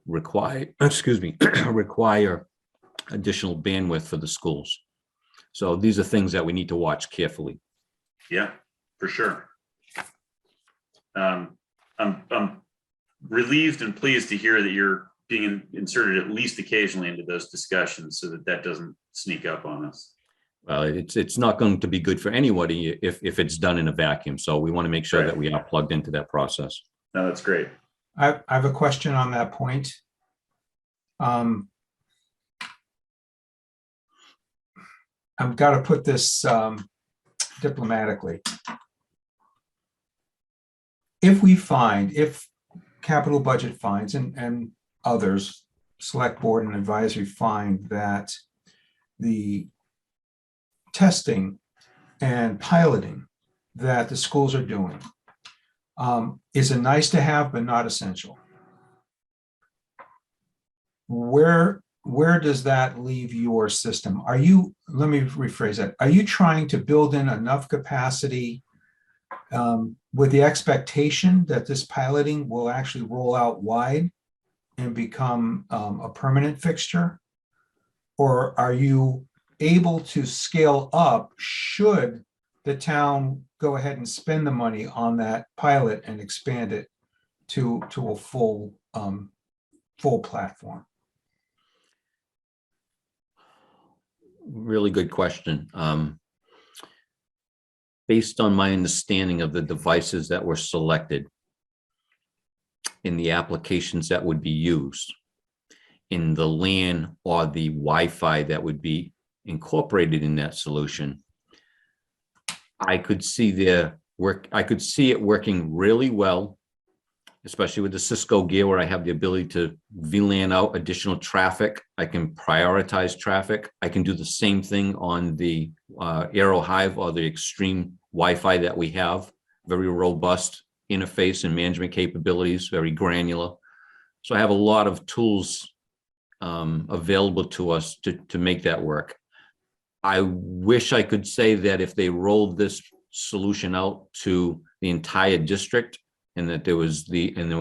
require additional bandwidth for the schools. So these are things that we need to watch carefully. Yeah, for sure. I'm relieved and pleased to hear that you're being inserted at least occasionally into those discussions so that doesn't sneak up on us. Well, it's not going to be good for anybody if it's done in a vacuum. So we want to make sure that we are plugged into that process. No, that's great. I have a question on that point. I've got to put this diplomatically. If capital budget finds and others, select board and advisory, find that the testing and piloting that the schools are doing is a nice to have, but not essential. Where does that leave your system? Let me rephrase that. Are you trying to build in enough capacity with the expectation that this piloting will actually roll out wide and become a permanent fixture? Or are you able to scale up should the town go ahead and spend the money on that pilot and expand it to a full platform? Really good question. Based on my understanding of the devices that were selected in the applications that would be used in the LAN or the Wi-Fi that would be incorporated in that solution, I could see it working really well, especially with the Cisco gear where I have the ability to VLAN out additional traffic. I can prioritize traffic. I can do the same thing on the Aero Hive or the Extreme Wi-Fi that we have. Very robust interface and management capabilities, very granular. So I have a lot of tools available to us to make that work. I wish I could say that if they rolled this solution out to the entire district, and that there were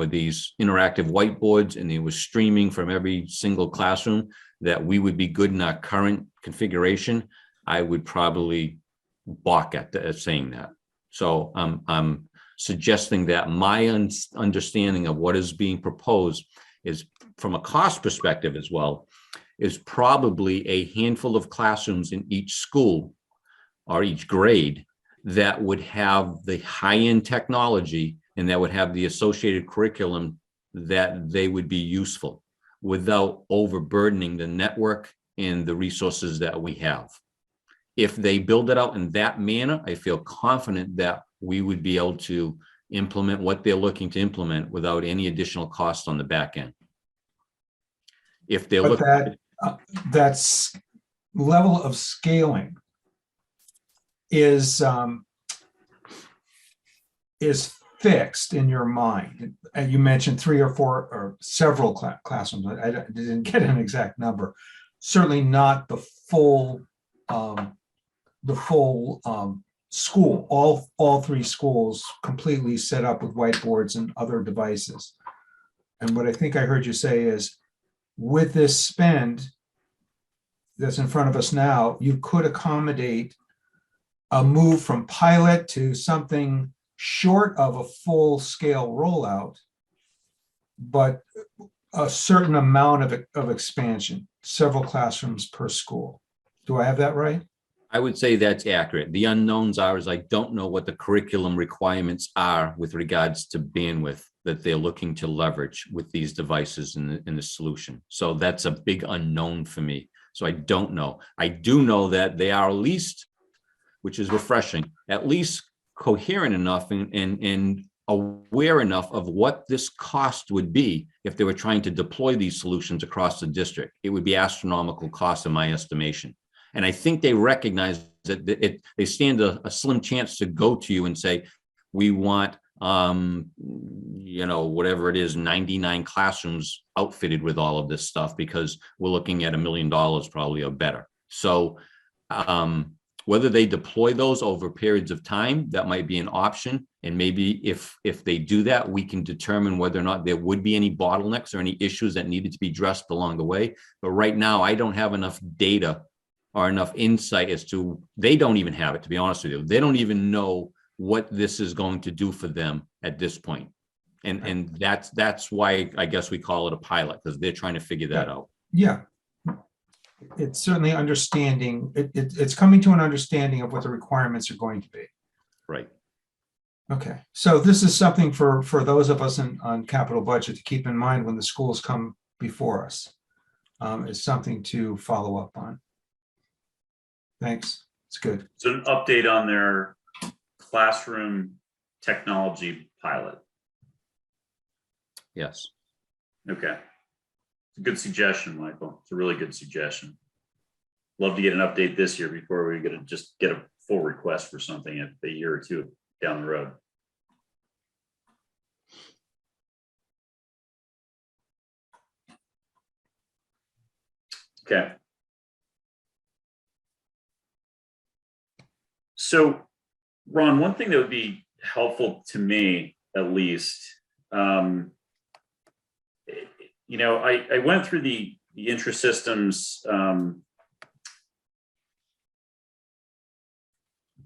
these interactive whiteboards and there was streaming from every single classroom, that we would be good in our current configuration, I would probably balk at saying that. So I'm suggesting that my understanding of what is being proposed is from a cost perspective as well, is probably a handful of classrooms in each school or each grade that would have the high-end technology and that would have the associated curriculum that they would be useful without overburdening the network and the resources that we have. If they build it out in that manner, I feel confident that we would be able to implement what they're looking to implement without any additional cost on the back end. If they're But looking, that's level of scaling is fixed in your mind. And you mentioned 3 or 4 or several classrooms. I didn't get an exact number. Certainly not the full school. All 3 schools completely set up with whiteboards and other devices. And what I think I heard you say is, with this spend that's in front of us now, you could accommodate a move from pilot to something short of a full-scale rollout, but a certain amount of expansion, several classrooms per school. Do I have that right? I would say that's accurate. The unknowns are, is I don't know what the curriculum requirements are with regards to bandwidth that they're looking to leverage with these devices in the solution. So that's a big unknown for me. So I don't know. I do know that they are at least, which is refreshing, at least coherent enough and aware enough of what this cost would be if they were trying to deploy these solutions across the district. It would be astronomical cost in my estimation. And I think they recognize that they stand a slim chance to go to you and say, we want, whatever it is, 99 classrooms outfitted with all of this stuff, because we're looking at $1 million probably or better. So whether they deploy those over periods of time, that might be an option. And maybe if they do that, we can determine whether or not there would be any bottlenecks or any issues that needed to be addressed along the way. But right now, I don't have enough data or enough insight as to, they don't even have it, to be honest with you. They don't even know what this is going to do for them at this point. And that's why I guess we call it a pilot, because they're trying to figure that out. Yeah. It's certainly understanding, it's coming to an understanding of what the requirements are going to be. Right. Okay, so this is something for those of us on capital budget to keep in mind when the schools come before us. It's something to follow up on. Thanks, it's good. So an update on their classroom technology pilot. Yes. Okay. It's a good suggestion, Michael. It's a really good suggestion. Love to get an update this year before we just get a full request for something a year or two down the road. Okay. So, Ron, one thing that would be helpful to me, at least, I went through the intrasystems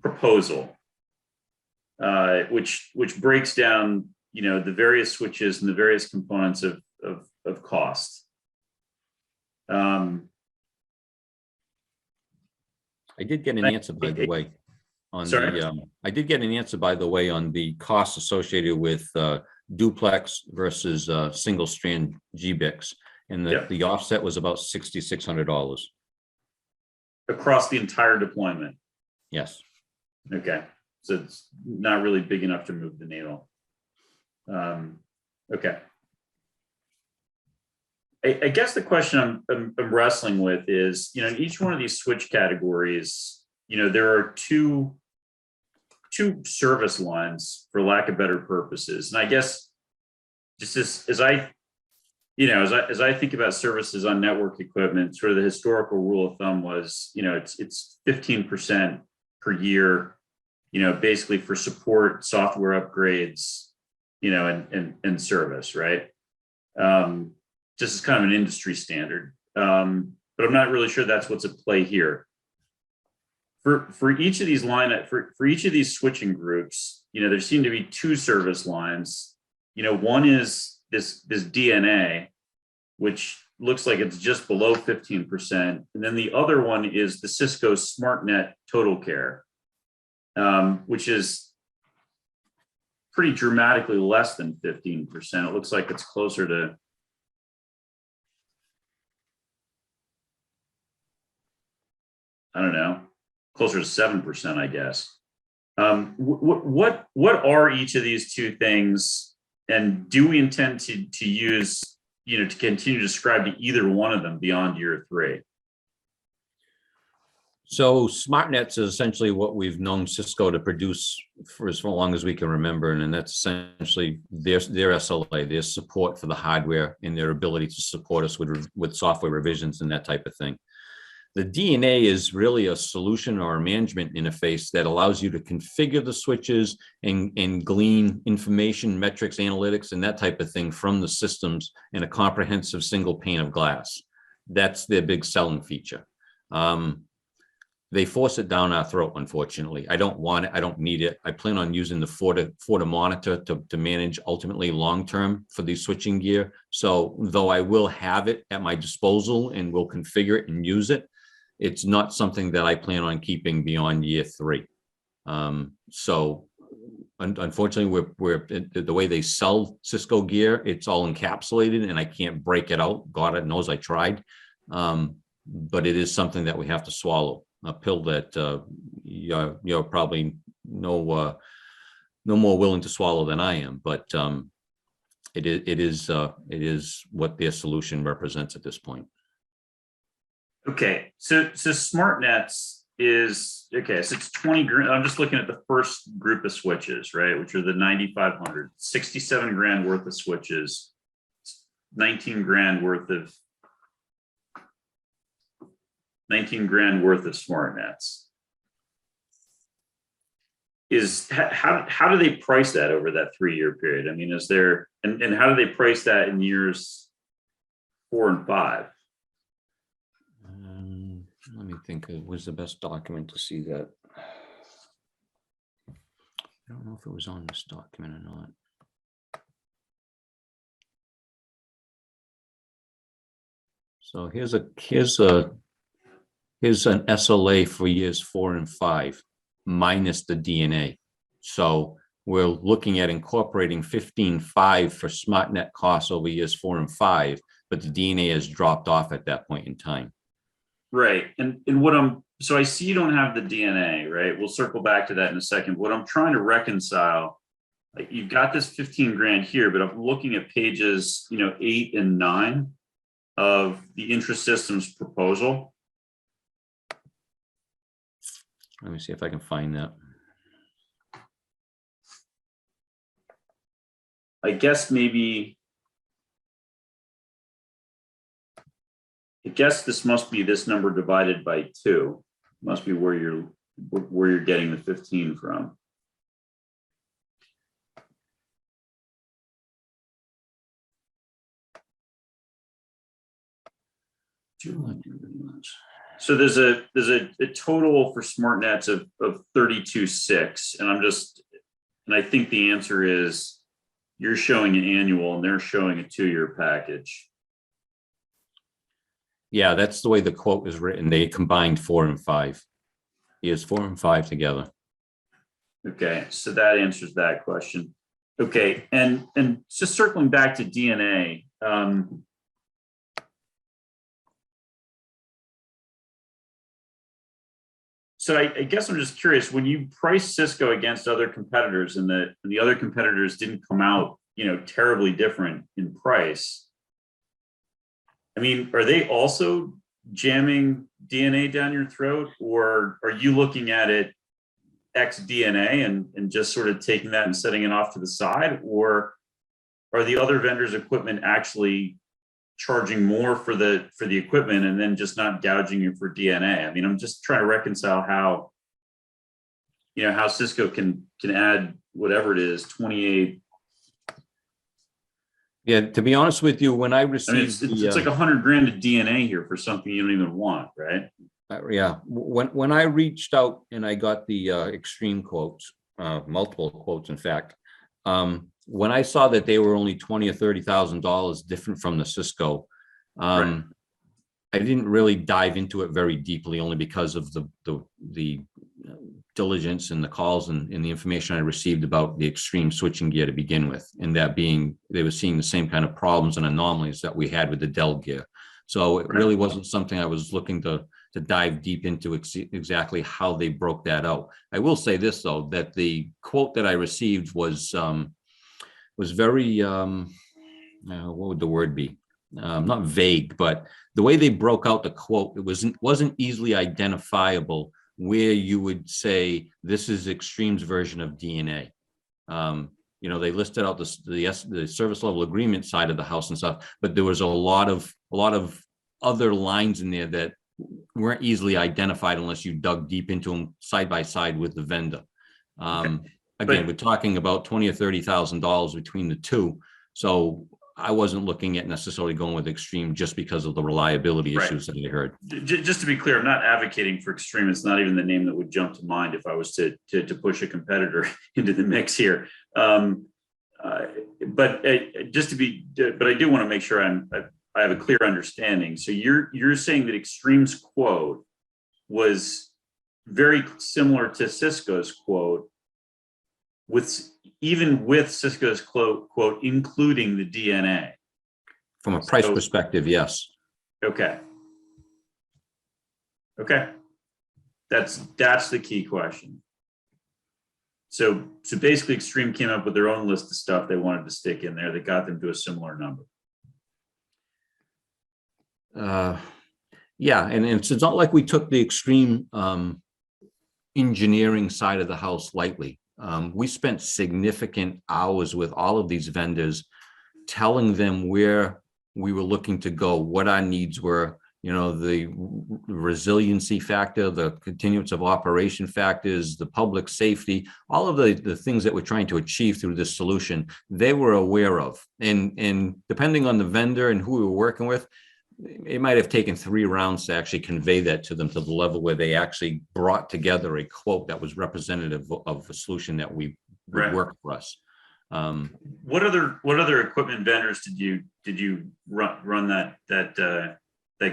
proposal, which breaks down, the various switches and the various components of cost. I did get an answer, by the way, on I did get an answer, by the way, on the costs associated with duplex versus single strand GBICs, and the offset was about $6,600 across the entire deployment. Yes. Okay, so it's not really big enough to move the needle. Okay. I guess the question I'm wrestling with is, in each one of these switch categories, there are two service lines, for lack of better purposes. And I guess just as I think about services on network equipment, sort of the historical rule of thumb was, it's 15% per year, basically for support, software upgrades, and service, right? Just as kind of an industry standard. But I'm not really sure that's what's at play here. For each of these for each of these switching groups, there seem to be two service lines. One is this DNA, which looks like it's just below 15%. And then the other one is the Cisco SmartNet Total Care, which is pretty dramatically less than 15%. It looks like it's closer to, I don't know, closer to 7%, I guess. What are each of these two things, and do we intend to use, to continue to subscribe to either one of them beyond year 3? So SmartNets is essentially what we've known Cisco to produce for as long as we can remember, and that's essentially their SLA, their support for the hardware and their ability to support us with software revisions and that type of thing. The DNA is really a solution or a management interface that allows you to configure the switches and glean information, metrics, analytics, and that type of thing from the systems in a comprehensive single pane of glass. That's their big selling feature. They force it down our throat, unfortunately. I don't want it. I don't need it. I plan on using the Forta monitor to manage ultimately long-term for the switching gear. So though I will have it at my disposal and will configure it and use it, it's not something that I plan on keeping beyond year 3. So unfortunately, we're the way they sell Cisco gear, it's all encapsulated and I can't break it out. God knows I tried, but it is something that we have to swallow. A pill that you're probably no more willing to swallow than I am, but it is what their solution represents at this point. Okay, so SmartNets is okay. So it's 20 grand. I'm just looking at the first group of switches, right? Which are the 9,500, 67 grand worth of switches, 19 grand worth of SmartNets. How do they price that over that 3-year period? I mean, is there and how do they price that in years 4 and 5? Let me think. It was the best document to see that. I don't know if it was on this document or not. So here's an SLA for years 4 and 5 minus the DNA. So we're looking at incorporating 15.5 for SmartNet costs over years 4 and 5, but the DNA has dropped off at that point in time. Right. And so I see you don't have the DNA, right? We'll circle back to that in a second. What I'm trying to reconcile, like you've got this 15 grand here, but I'm looking at pages, 8 and 9 of the Intrasystems proposal. Let me see if I can find that. I guess this must be this number divided by 2. Must be where you're getting the 15 from. So there's a total for SmartNets of 32.6, and I think the answer is you're showing an annual and they're showing a 2-year package. Yeah, that's the way the quote is written. They combined 4 and 5. Years 4 and 5 together. Okay, so that answers that question. Okay, and just circling back to DNA. So I guess I'm just curious, when you price Cisco against other competitors and the other competitors didn't come out, terribly different in price. I mean, are they also jamming DNA down your throat, or are you looking at it X DNA and just sort of taking that and setting it off to the side? Or are the other vendors' equipment actually charging more for the equipment and then just not gouging you for DNA? I mean, I'm just trying to reconcile how Cisco can add whatever it is, 28. Yeah, to be honest with you, when I received, it's like 100 grand of DNA here for something you don't even want, right? Yeah, when I reached out and I got the extreme quotes, multiple quotes, in fact, when I saw that they were only $20,000 or $30,000 different from the Cisco, Right. I didn't really dive into it very deeply, only because of the diligence and the calls and the information I received about the extreme switching gear to begin with, and that being they were seeing the same kind of problems and anomalies that we had with the Dell gear. So it really wasn't something I was looking to dive deep into exactly how they broke that out. I will say this though, that the quote that I received was very what would the word be? Not vague, but the way they broke out the quote, it wasn't easily identifiable where you would say this is Extreme's version of DNA. They listed out the service level agreement side of the house and stuff, but there was a lot of other lines in there that weren't easily identified unless you dug deep into them side by side with the vendor. Again, we're talking about $20,000 or $30,000 between the two, so I wasn't looking at necessarily going with Extreme just because of the reliability issues that I heard. Just to be clear, I'm not advocating for Extreme. It's not even the name that would jump to mind if I was to push a competitor into the mix here. But I do want to make sure I have a clear understanding. So you're saying that Extreme's quote was very similar to Cisco's quote, even with Cisco's quote, including the DNA. From a price perspective, yes. Okay. That's the key question. So basically Extreme came up with their own list of stuff they wanted to stick in there that got them to a similar number. Yeah, and it's not like we took the Extreme engineering side of the house lightly. We spent significant hours with all of these vendors, telling them where we were looking to go, what our needs were, the resiliency factor, the continuance of operation factors, the public safety, all of the things that we're trying to achieve through this solution, they were aware of. And depending on the vendor and who we were working with, it might have taken 3 rounds to actually convey that to them to the level where they actually brought together a quote that was representative of a solution that would work for us. What other equipment vendors did you run that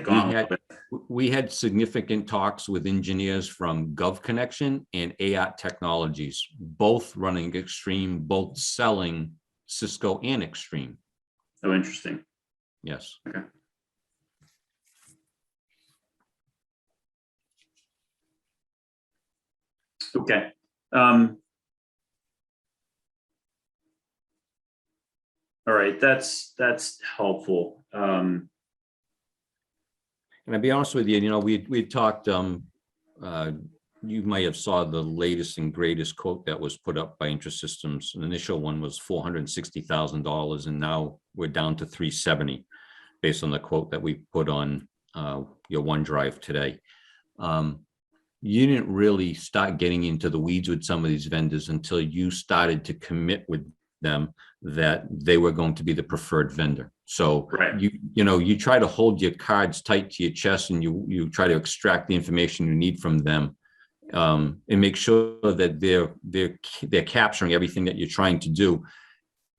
gauntlet? We had significant talks with engineers from GovConnection and AAT Technologies, both running Extreme, both selling Cisco and Extreme. Oh, interesting. Yes. Okay. Okay. All right, that's helpful. And I'll be honest with you, we talked, you might have saw the latest and greatest quote that was put up by IntraSystems. The initial one was $460,000, and now we're down to $370,000 based on the quote that we put on your OneDrive today. You didn't really start getting into the weeds with some of these vendors until you started to commit with them that they were going to be the preferred vendor. So you try to hold your cards tight to your chest, and you try to extract the information you need from them, and make sure that they're capturing everything that you're trying to do.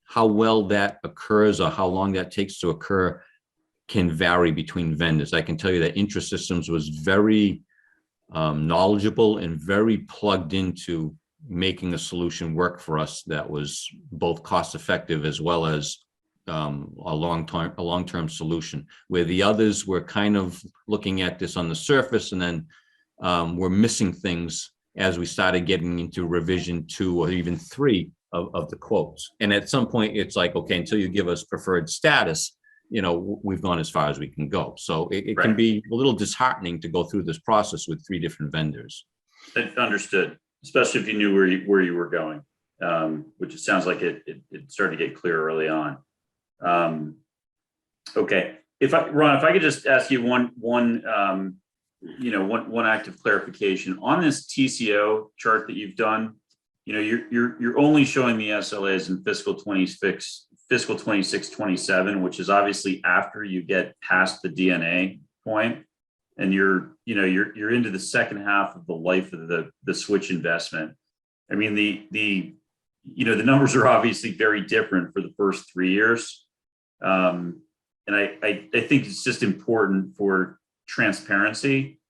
How well that occurs or how long that takes to occur can vary between vendors. I can tell you that IntraSystems was very knowledgeable and very plugged into making a solution work for us that was both cost effective as well as a long-term solution, where the others were kind of looking at this on the surface, and then we're missing things as we started getting into revision 2 or even 3 of the quotes. And at some point it's like, okay, until you give us preferred status, we've gone as far as we can go. So it can be a little disheartening to go through this process with 3 different vendors. Understood, especially if you knew where you were going, which it sounds like it started to get clear early on. Okay, Ron, if I could just ask you one active clarification on this TCO chart that you've done. You're only showing the SLAs in fiscal 26, 27, which is obviously after you get past the DNA point, and you're into the second half of the life of the switch investment. I mean, the numbers are obviously very different for the first 3 years. And I think it's just important for transparency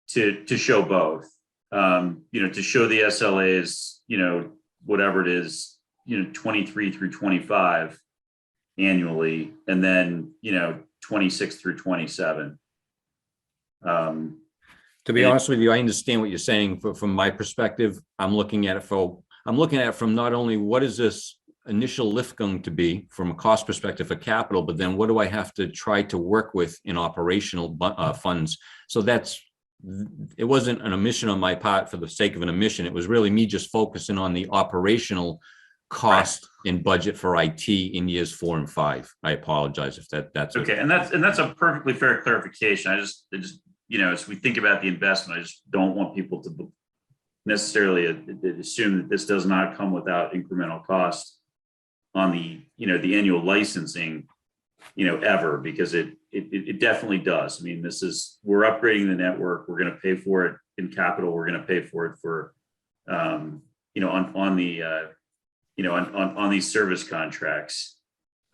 to show both, to show the SLAs, whatever it is, 23 through 25 annually, and then, 26 through 27. To be honest with you, I understand what you're saying. From my perspective, I'm looking at it from not only what is this initial lift going to be from a cost perspective for capital, but then what do I have to try to work with in operational funds? So it wasn't an omission on my part for the sake of an omission. It was really me just focusing on the operational cost and budget for IT in years 4 and 5. I apologize if that's okay. And that's a perfectly fair clarification. I just as we think about the investment, I just don't want people to necessarily assume that this does not come without incremental cost on the annual licensing, ever, because it definitely does. I mean, we're upgrading the network. We're going to pay for it in capital. We're going to pay for it for, on these service contracts,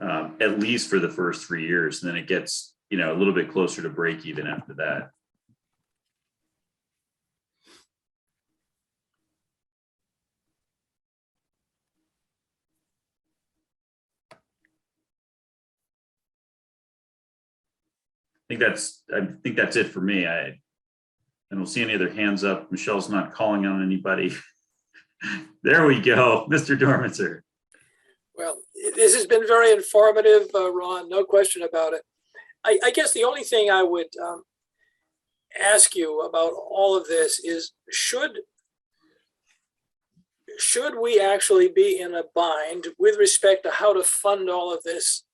at least for the first 3 years. And then it gets, a little bit closer to break even after that. I think that's it for me. I don't see any other hands up. Michelle's not calling on anybody. There we go, Mr. Dormitzer. Well, this has been very informative, Ron, no question about it. I guess the only thing I would ask you about all of this is, should we actually be in a bind with respect to how to fund all of this,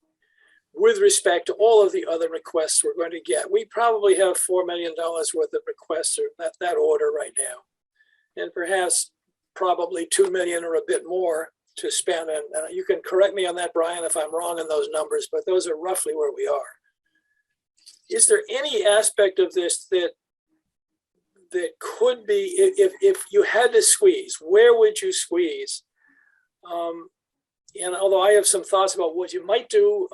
with respect to all of the other requests we're going to get? We probably have $4 million worth of requests, or that order right now, and perhaps probably 2 million or a bit more to spend. And you can correct me on that, Brian, if I'm wrong in those numbers, but those are roughly where we are. Is there any aspect of this that could be, if you had to squeeze, where would you squeeze? And although I have some thoughts about what you might do,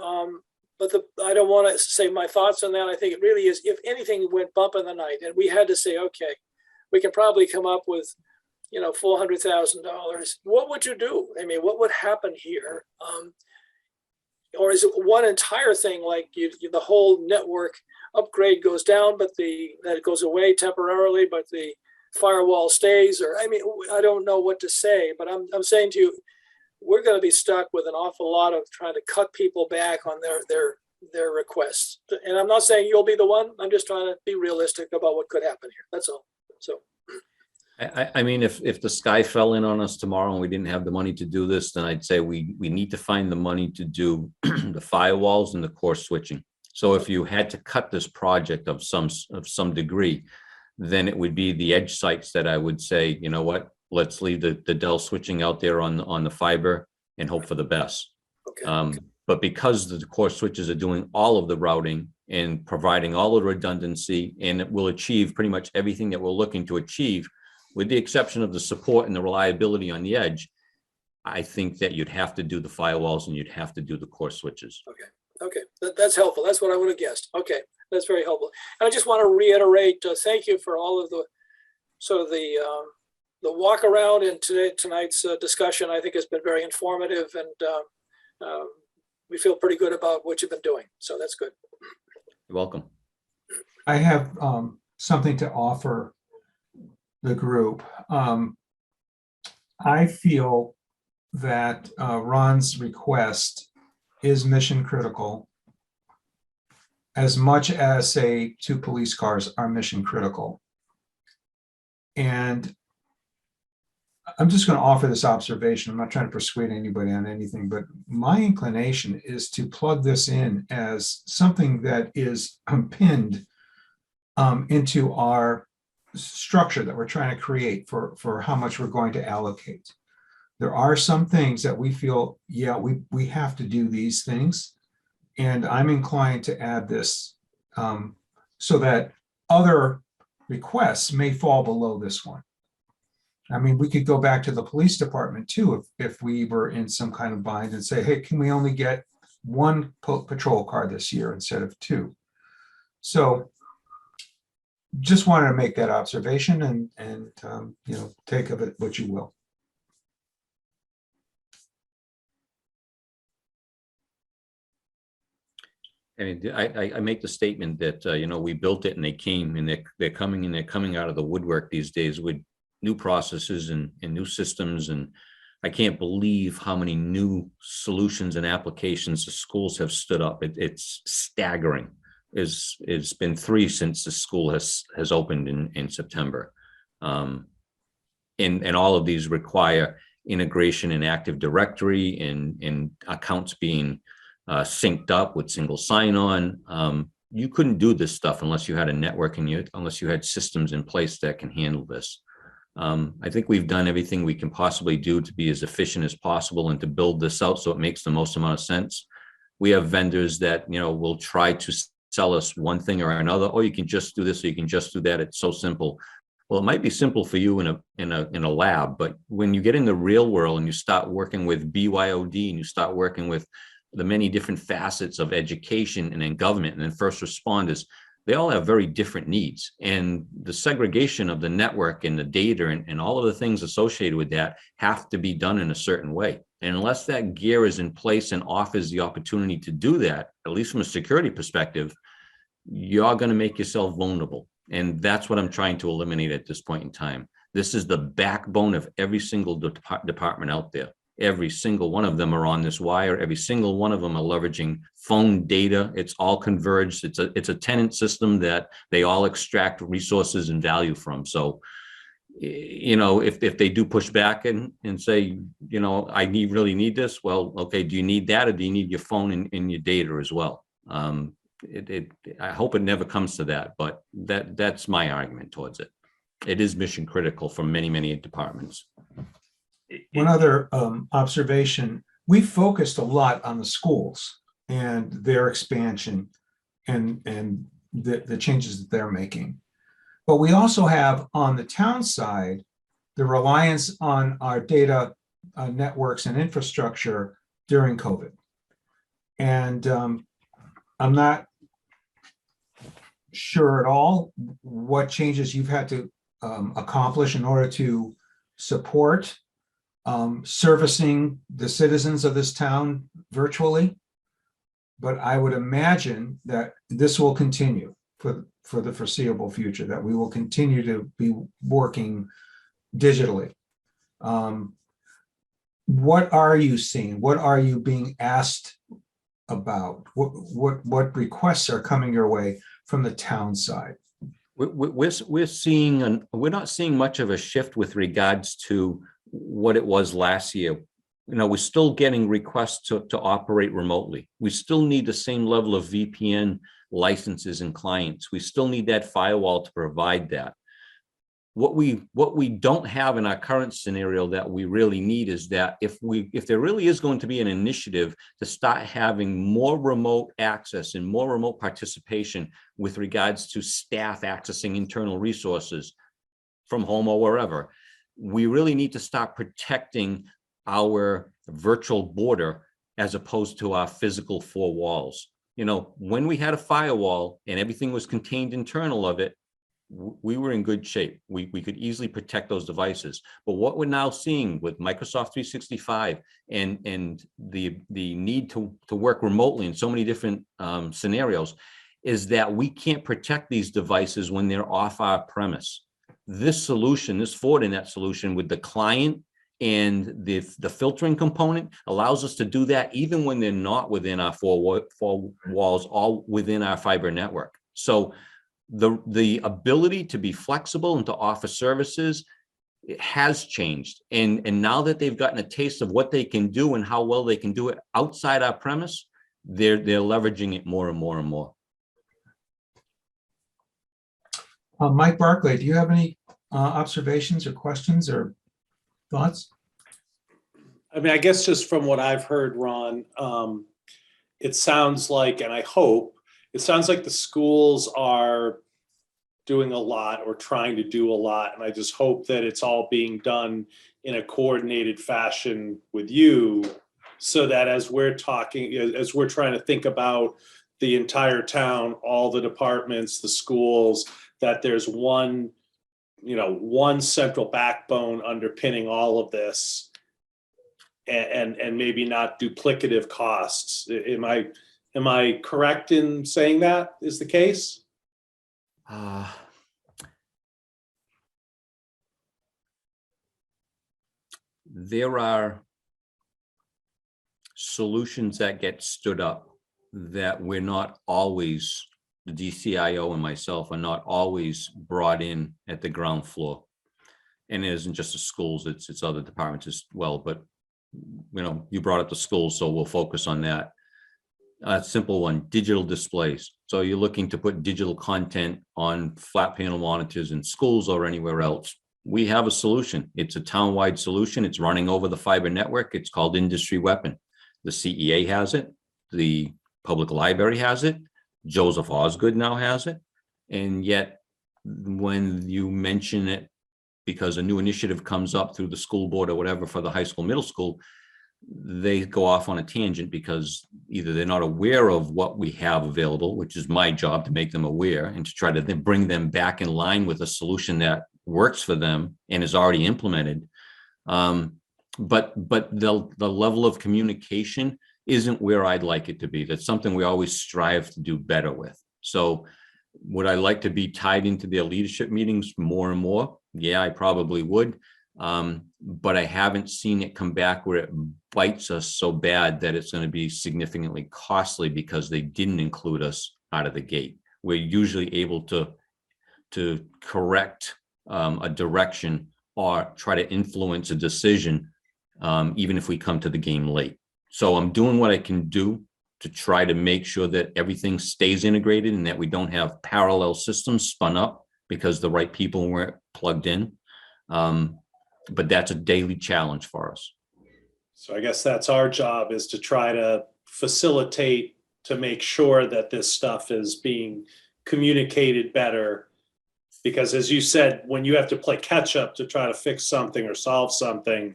but I don't want to say my thoughts on that. I think it really is, if anything went bump in the night and we had to say, okay, we can probably come up with, $400,000. What would you do? I mean, what would happen here? Or is it one entire thing, like the whole network upgrade goes down, but that goes away temporarily, but the firewall stays? Or, I mean, I don't know what to say, but I'm saying to you, we're going to be stuck with an awful lot of trying to cut people back on their requests. And I'm not saying you'll be the one. I'm just trying to be realistic about what could happen here. That's all. So. I mean, if the sky fell in on us tomorrow and we didn't have the money to do this, then I'd say we need to find the money to do the firewalls and the core switching. So if you had to cut this project of some degree, then it would be the edge sites that I would say, you know what, let's leave the Dell switching out there on the fiber and hope for the best. Okay. But because the core switches are doing all of the routing and providing all the redundancy, and it will achieve pretty much everything that we're looking to achieve, with the exception of the support and the reliability on the edge, I think that you'd have to do the firewalls and you'd have to do the core switches. Okay, that's helpful. That's what I would have guessed. Okay, that's very helpful. And I just want to reiterate, thank you for all of the sort of the walk around in tonight's discussion. I think has been very informative, and we feel pretty good about what you've been doing. So that's good. You're welcome. I have something to offer the group. I feel that Ron's request is mission critical, as much as, say, 2 police cars are mission critical. And I'm just going to offer this observation. I'm not trying to persuade anybody on anything, but my inclination is to plug this in as something that is pinned into our structure that we're trying to create for how much we're going to allocate. There are some things that we feel, yeah, we have to do these things. And I'm inclined to add this so that other requests may fall below this one. I mean, we could go back to the police department too, if we were in some kind of bind and say, hey, can we only get one patrol car this year instead of two. So just wanted to make that observation and take of it what you will. I mean, I make the statement that, we built it and they came and they're coming out of the woodwork these days with new processes and new systems. And I can't believe how many new solutions and applications the schools have stood up. It's staggering. It's been 3 since the school has opened in September. And all of these require integration in Active Directory and accounts being synced up with single sign-on. You couldn't do this stuff unless you had a network and unless you had systems in place that can handle this. I think we've done everything we can possibly do to be as efficient as possible and to build this out so it makes the most amount of sense. We have vendors that will try to sell us one thing or another. Oh, you can just do this or you can just do that. It's so simple. Well, it might be simple for you in a lab, but when you get in the real world and you start working with BYOD and you start working with the many different facets of education and then government and then first responders, they all have very different needs. And the segregation of the network and the data and all of the things associated with that have to be done in a certain way. And unless that gear is in place and offers the opportunity to do that, at least from a security perspective, you're going to make yourself vulnerable. And that's what I'm trying to eliminate at this point in time. This is the backbone of every single department out there. Every single one of them are on this wire. Every single one of them are leveraging phone data. It's all converged. It's a tenant system that they all extract resources and value from. So, if they do push back and say, I really need this. Well, okay, do you need that or do you need your phone and your data as well? I hope it never comes to that, but that's my argument towards it. It is mission critical for many, many departments. One other observation, we focused a lot on the schools and their expansion and the changes that they're making. But we also have on the town side, the reliance on our data networks and infrastructure during COVID. And I'm not sure at all what changes you've had to accomplish in order to support servicing the citizens of this town virtually. But I would imagine that this will continue for the foreseeable future, that we will continue to be working digitally. What are you seeing? What are you being asked about? What requests are coming your way from the town side? We're not seeing much of a shift with regards to what it was last year. We're still getting requests to operate remotely. We still need the same level of VPN licenses and clients. We still need that firewall to provide that. What we don't have in our current scenario that we really need is that if there really is going to be an initiative to start having more remote access and more remote participation with regards to staff accessing internal resources from home or wherever, we really need to start protecting our virtual border as opposed to our physical four walls. When we had a firewall and everything was contained internal of it, we were in good shape. We could easily protect those devices. But what we're now seeing with Microsoft 365 and the need to work remotely in so many different scenarios is that we can't protect these devices when they're off our premise. This solution, this Fortinet solution with the client and the filtering component allows us to do that even when they're not within our four walls, all within our fiber network. So the ability to be flexible and to offer services, it has changed. And now that they've gotten a taste of what they can do and how well they can do it outside our premise, they're leveraging it more and more and more. Mike Barclay, do you have any observations or questions or thoughts? I mean, I guess just from what I've heard, Ron, it sounds like, and I hope, it sounds like the schools are doing a lot or trying to do a lot. And I just hope that it's all being done in a coordinated fashion with you so that as we're talking, as we're trying to think about the entire town, all the departments, the schools, that there's one, one central backbone underpinning all of this, and maybe not duplicative costs. Am I correct in saying that is the case? There are solutions that get stood up that we're not always, the DCIO and myself are not always brought in at the ground floor. And it isn't just the schools, it's other departments as well. But, you brought up the schools, so we'll focus on that. A simple one, digital displays. So you're looking to put digital content on flat panel monitors in schools or anywhere else. We have a solution. It's a town-wide solution. It's running over the fiber network. It's called Industry Weapon. The CEA has it. The public library has it. Joseph Osgood now has it. And yet, when you mention it, because a new initiative comes up through the school board or whatever for the high school, middle school, they go off on a tangent because either they're not aware of what we have available, which is my job to make them aware and to try to then bring them back in line with a solution that works for them and is already implemented. But the level of communication isn't where I'd like it to be. That's something we always strive to do better with. So would I like to be tied into their leadership meetings more and more? Yeah, I probably would. But I haven't seen it come back where it bites us so bad that it's going to be significantly costly because they didn't include us out of the gate. We're usually able to correct a direction or try to influence a decision, even if we come to the game late. So I'm doing what I can do to try to make sure that everything stays integrated and that we don't have parallel systems spun up because the right people weren't plugged in. But that's a daily challenge for us. So I guess that's our job, is to try to facilitate, to make sure that this stuff is being communicated better. Because as you said, when you have to play catch up to try to fix something or solve something,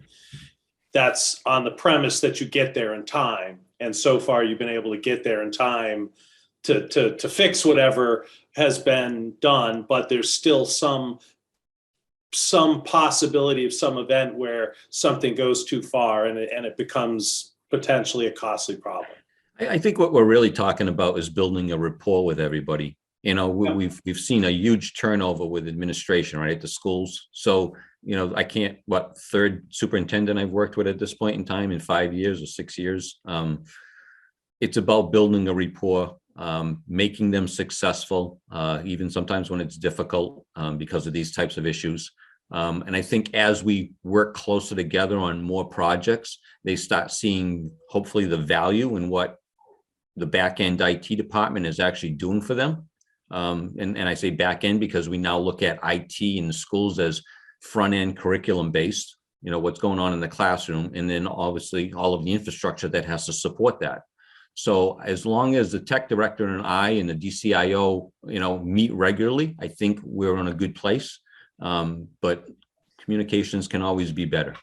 that's on the premise that you get there in time. And so far you've been able to get there in time to fix whatever has been done, but there's still some possibility of some event where something goes too far and it becomes potentially a costly problem. I think what we're really talking about is building a rapport with everybody. We've seen a huge turnover with administration, right, at the schools. So, I can't, third superintendent I've worked with at this point in time in 5 years or 6 years. It's about building a rapport, making them successful, even sometimes when it's difficult because of these types of issues. And I think as we work closer together on more projects, they start seeing hopefully the value in what the back end IT department is actually doing for them. And I say back end because we now look at IT in the schools as front end curriculum based, what's going on in the classroom, and then obviously all of the infrastructure that has to support that. So as long as the tech director and I and the DCIO, meet regularly, I think we're in a good place. But communications can always be better.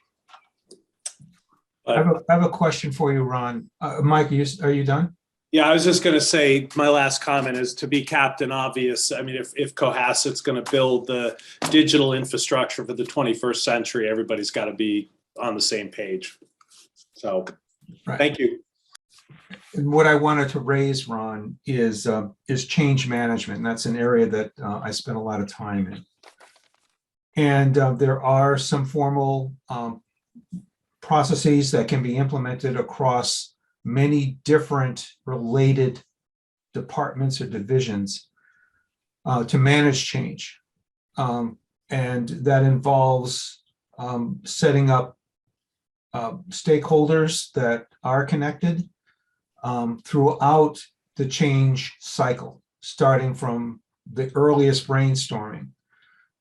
I have a question for you, Ron. Mike, are you done? Yeah, I was just going to say, my last comment is to be Captain Obvious. I mean, if Cohasset's going to build the digital infrastructure for the 21st century, everybody's got to be on the same page. So, right. Thank you. And what I wanted to raise, Ron, is change management. And that's an area that I spent a lot of time in. And there are some formal processes that can be implemented across many different related departments or divisions to manage change. And that involves setting up stakeholders that are connected throughout the change cycle, starting from the earliest brainstorming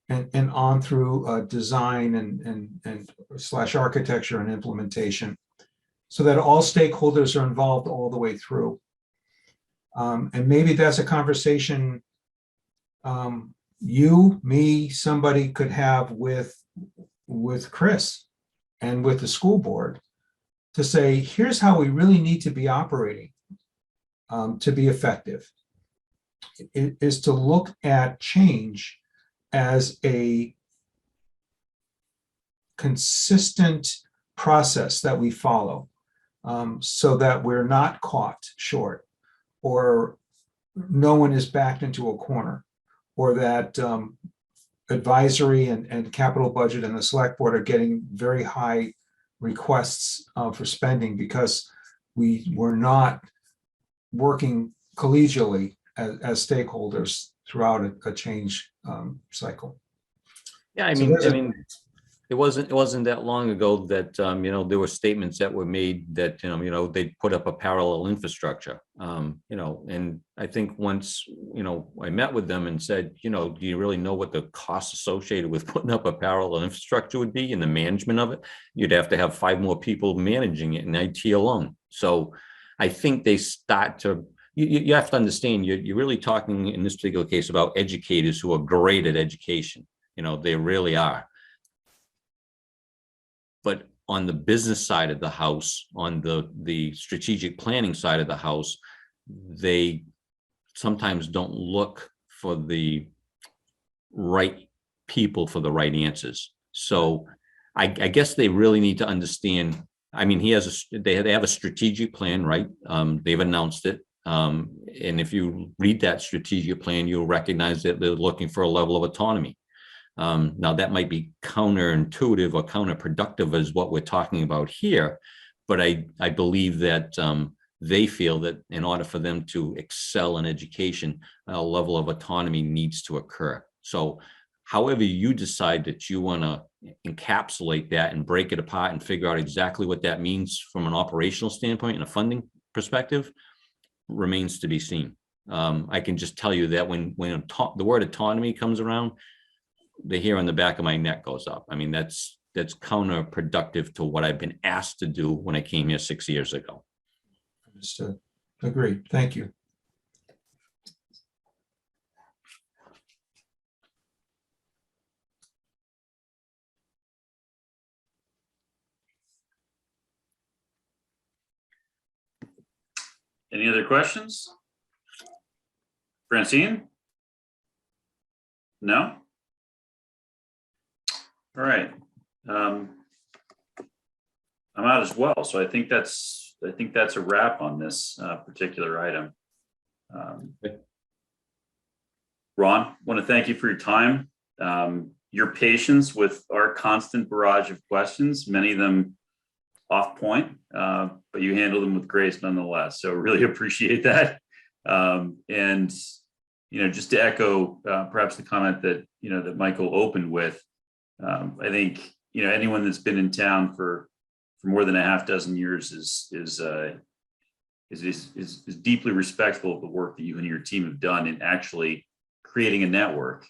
and on through design and / architecture and implementation, so that all stakeholders are involved all the way through. And maybe that's a conversation you, me, somebody could have with Chris and with the school board to say, here's how we really need to be operating to be effective, is to look at change as a consistent process that we follow, so that we're not caught short, or no one is backed into a corner, or that advisory and capital budget and the select board are getting very high requests for spending because we were not working collegially as stakeholders throughout a change cycle. Yeah, I So mean, there's I a- mean, it wasn't that long ago that, there were statements that were made that, they'd put up a parallel infrastructure. And I think once, I met with them and said, do you really know what the costs associated with putting up a parallel infrastructure would be and the management of it? You'd have to have 5 more people managing it in IT alone. So I think they start to, you have to understand, you're really talking in this particular case about educators who are great at education. They really are. But on the business side of the house, on the strategic planning side of the house, they sometimes don't look for the right people for the right answers. So I guess they really need to understand. I mean, they have a strategic plan, right? They've announced it. And if you read that strategic plan, you'll recognize that they're looking for a level of autonomy. Now that might be counterintuitive or counterproductive as what we're talking about here, but I believe that they feel that in order for them to excel in education, a level of autonomy needs to occur. So however you decide that you want to encapsulate that and break it apart and figure out exactly what that means from an operational standpoint and a funding perspective remains to be seen. I can just tell you that when the word autonomy comes around, the hair on the back of my neck goes up. I mean, that's counterproductive to what I've been asked to do when I came here 6 years ago. Understood. Agreed. Thank you. Any other questions? Francine? No? All right. I'm out as well. So I think that's a wrap on this particular item. Ron, want to thank you for your time, your patience with our constant barrage of questions, many of them off point, but you handled them with grace nonetheless. So really appreciate that. And, just to echo perhaps the comment that, that Michael opened with, I think, anyone that's been in town for more than a half dozen years is deeply respectful of the work that you and your team have done in actually creating a network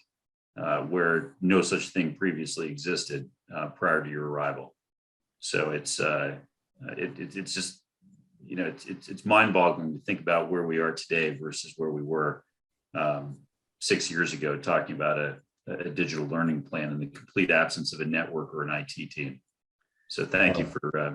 where no such thing previously existed prior to your arrival. So it's just, it's mind-boggling to think about where we are today versus where we were 6 years ago, talking about a digital learning plan in the complete absence of a network or an IT team. So thank you for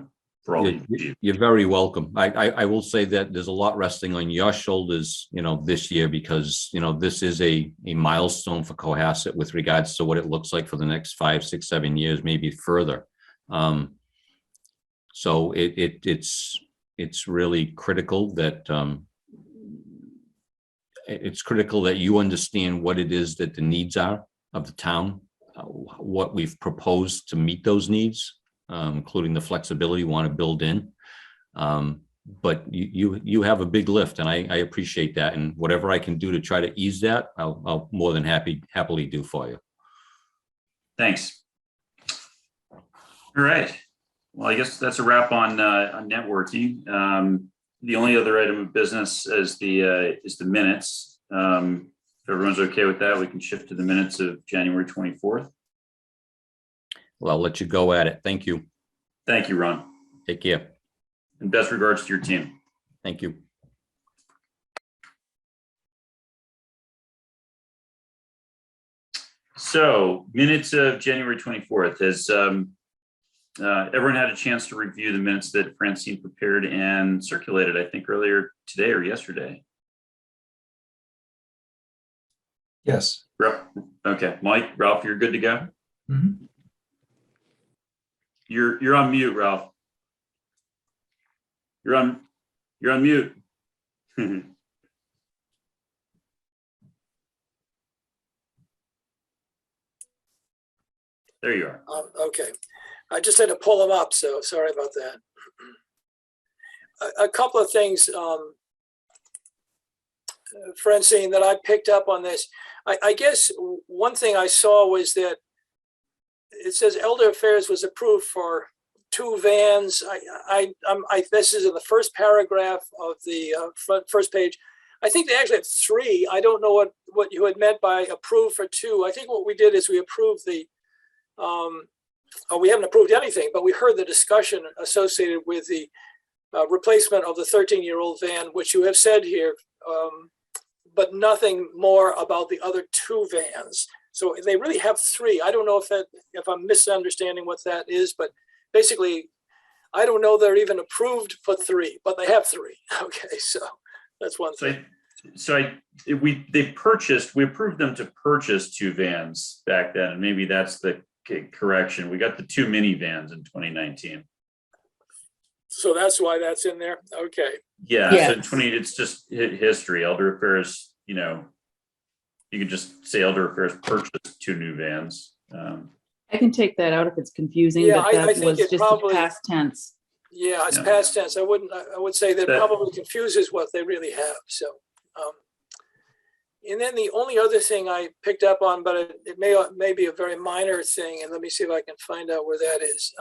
all that you do. You're very welcome. I will say that there's a lot resting on your shoulders, this year, because, this is a milestone for Cohasset with regards to what it looks like for the next 5, 6, 7 years, maybe further. So it's really critical that you understand what it is that the needs are of the town, what we've proposed to meet those needs, including the flexibility we want to build in. But you have a big lift, and I appreciate that. And whatever I can do to try to ease that, I'll more than happily do for you. Thanks. All right. Well, I guess that's a wrap on networking. The only other item of business is the minutes. If everyone's okay with that, we can shift to the minutes of January 24th. Well, I'll let you go at it. Thank you. Thank you, Ron. Take care. And best regards to your team. Thank you. So minutes of January 24th. everyone had a chance to review the minutes that Francine prepared and circulated, I think earlier today or yesterday. Yes. Okay, Mike, Ralph, you're good to go? Mhm. You're on mute, Ralph. You're on mute. There you are. Okay, I just had to pull them up, so sorry about that. A couple of things, Francine, that I picked up on this. I guess one thing I saw was that it says Elder Affairs was approved for 2 vans. This is in the first paragraph of the first page. I think they actually have 3. I don't know what you had meant by approved for 2. I think what we did is we approved the, we haven't approved anything, but we heard the discussion associated with the replacement of the 13-year-old van, which you have said here, but nothing more about the other 2 vans. So they really have 3. I don't know if I'm misunderstanding what that is, but basically, I don't know they're even approved for 3, but they have 3. Okay, so that's one thing. We approved them to purchase 2 vans back then, and maybe that's the correction. We got the 2 minivans in 2019. So that's why that's in there. Okay. Yeah. Yes. So it's just history. Elder Affairs, you could just say Elder Affairs purchased 2 new vans. I can take that out if it's confusing, Yeah, but I that think was it just probably- the past tense. Yeah, it's Yeah. past tense. I would say that That- probably confuses what they really have. So, and then the only other thing I picked up on, but it may be a very minor thing, and let me see if I can find out where that is.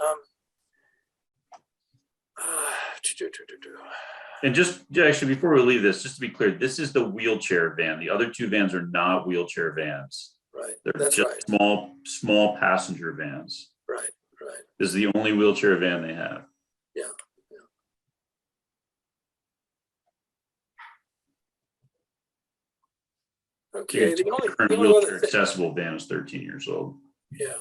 And just actually, before we leave this, just to be clear, this is the wheelchair van. The other 2 vans are not wheelchair vans. Right, They're that's just right. small passenger vans. Right. This is the only wheelchair van they have. Yeah. Okay, the Current only wheelchair other thing, accessible van is 13 years old. yeah,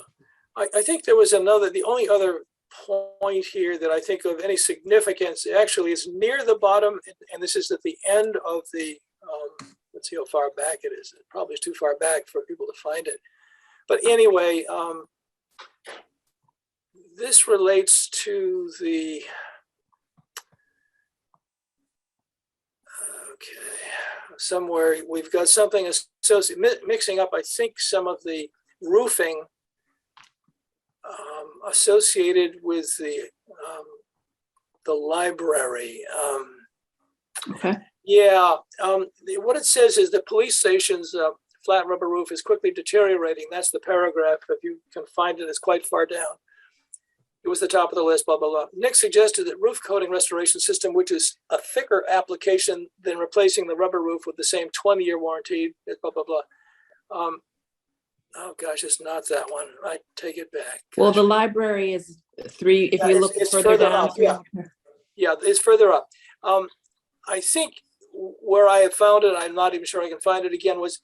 I think there was the only other point here that I think of any significance actually is near the bottom, and this is at the end of the, let's see how far back it is. It probably is too far back for people to find it. But anyway, this relates to the, somewhere we've got something associated, mixing up, I think, some of the roofing associated with the library. Okay. Yeah, what it says is the police station's flat rubber roof is quickly deteriorating. That's the paragraph. If you can find it, it's quite far down. It was the top of the list, blah, blah, blah. Nick suggested that roof coating restoration system, which is a thicker application than replacing the rubber roof with the same 20-year warranty, blah, blah, blah. Oh gosh, it's not that one. I take it back. Well, Gosh. the library is 3, if Yeah, you look it's further further down. up, yeah. Yeah, it's further up. I think where I have found it, I'm not even sure I can find it again, was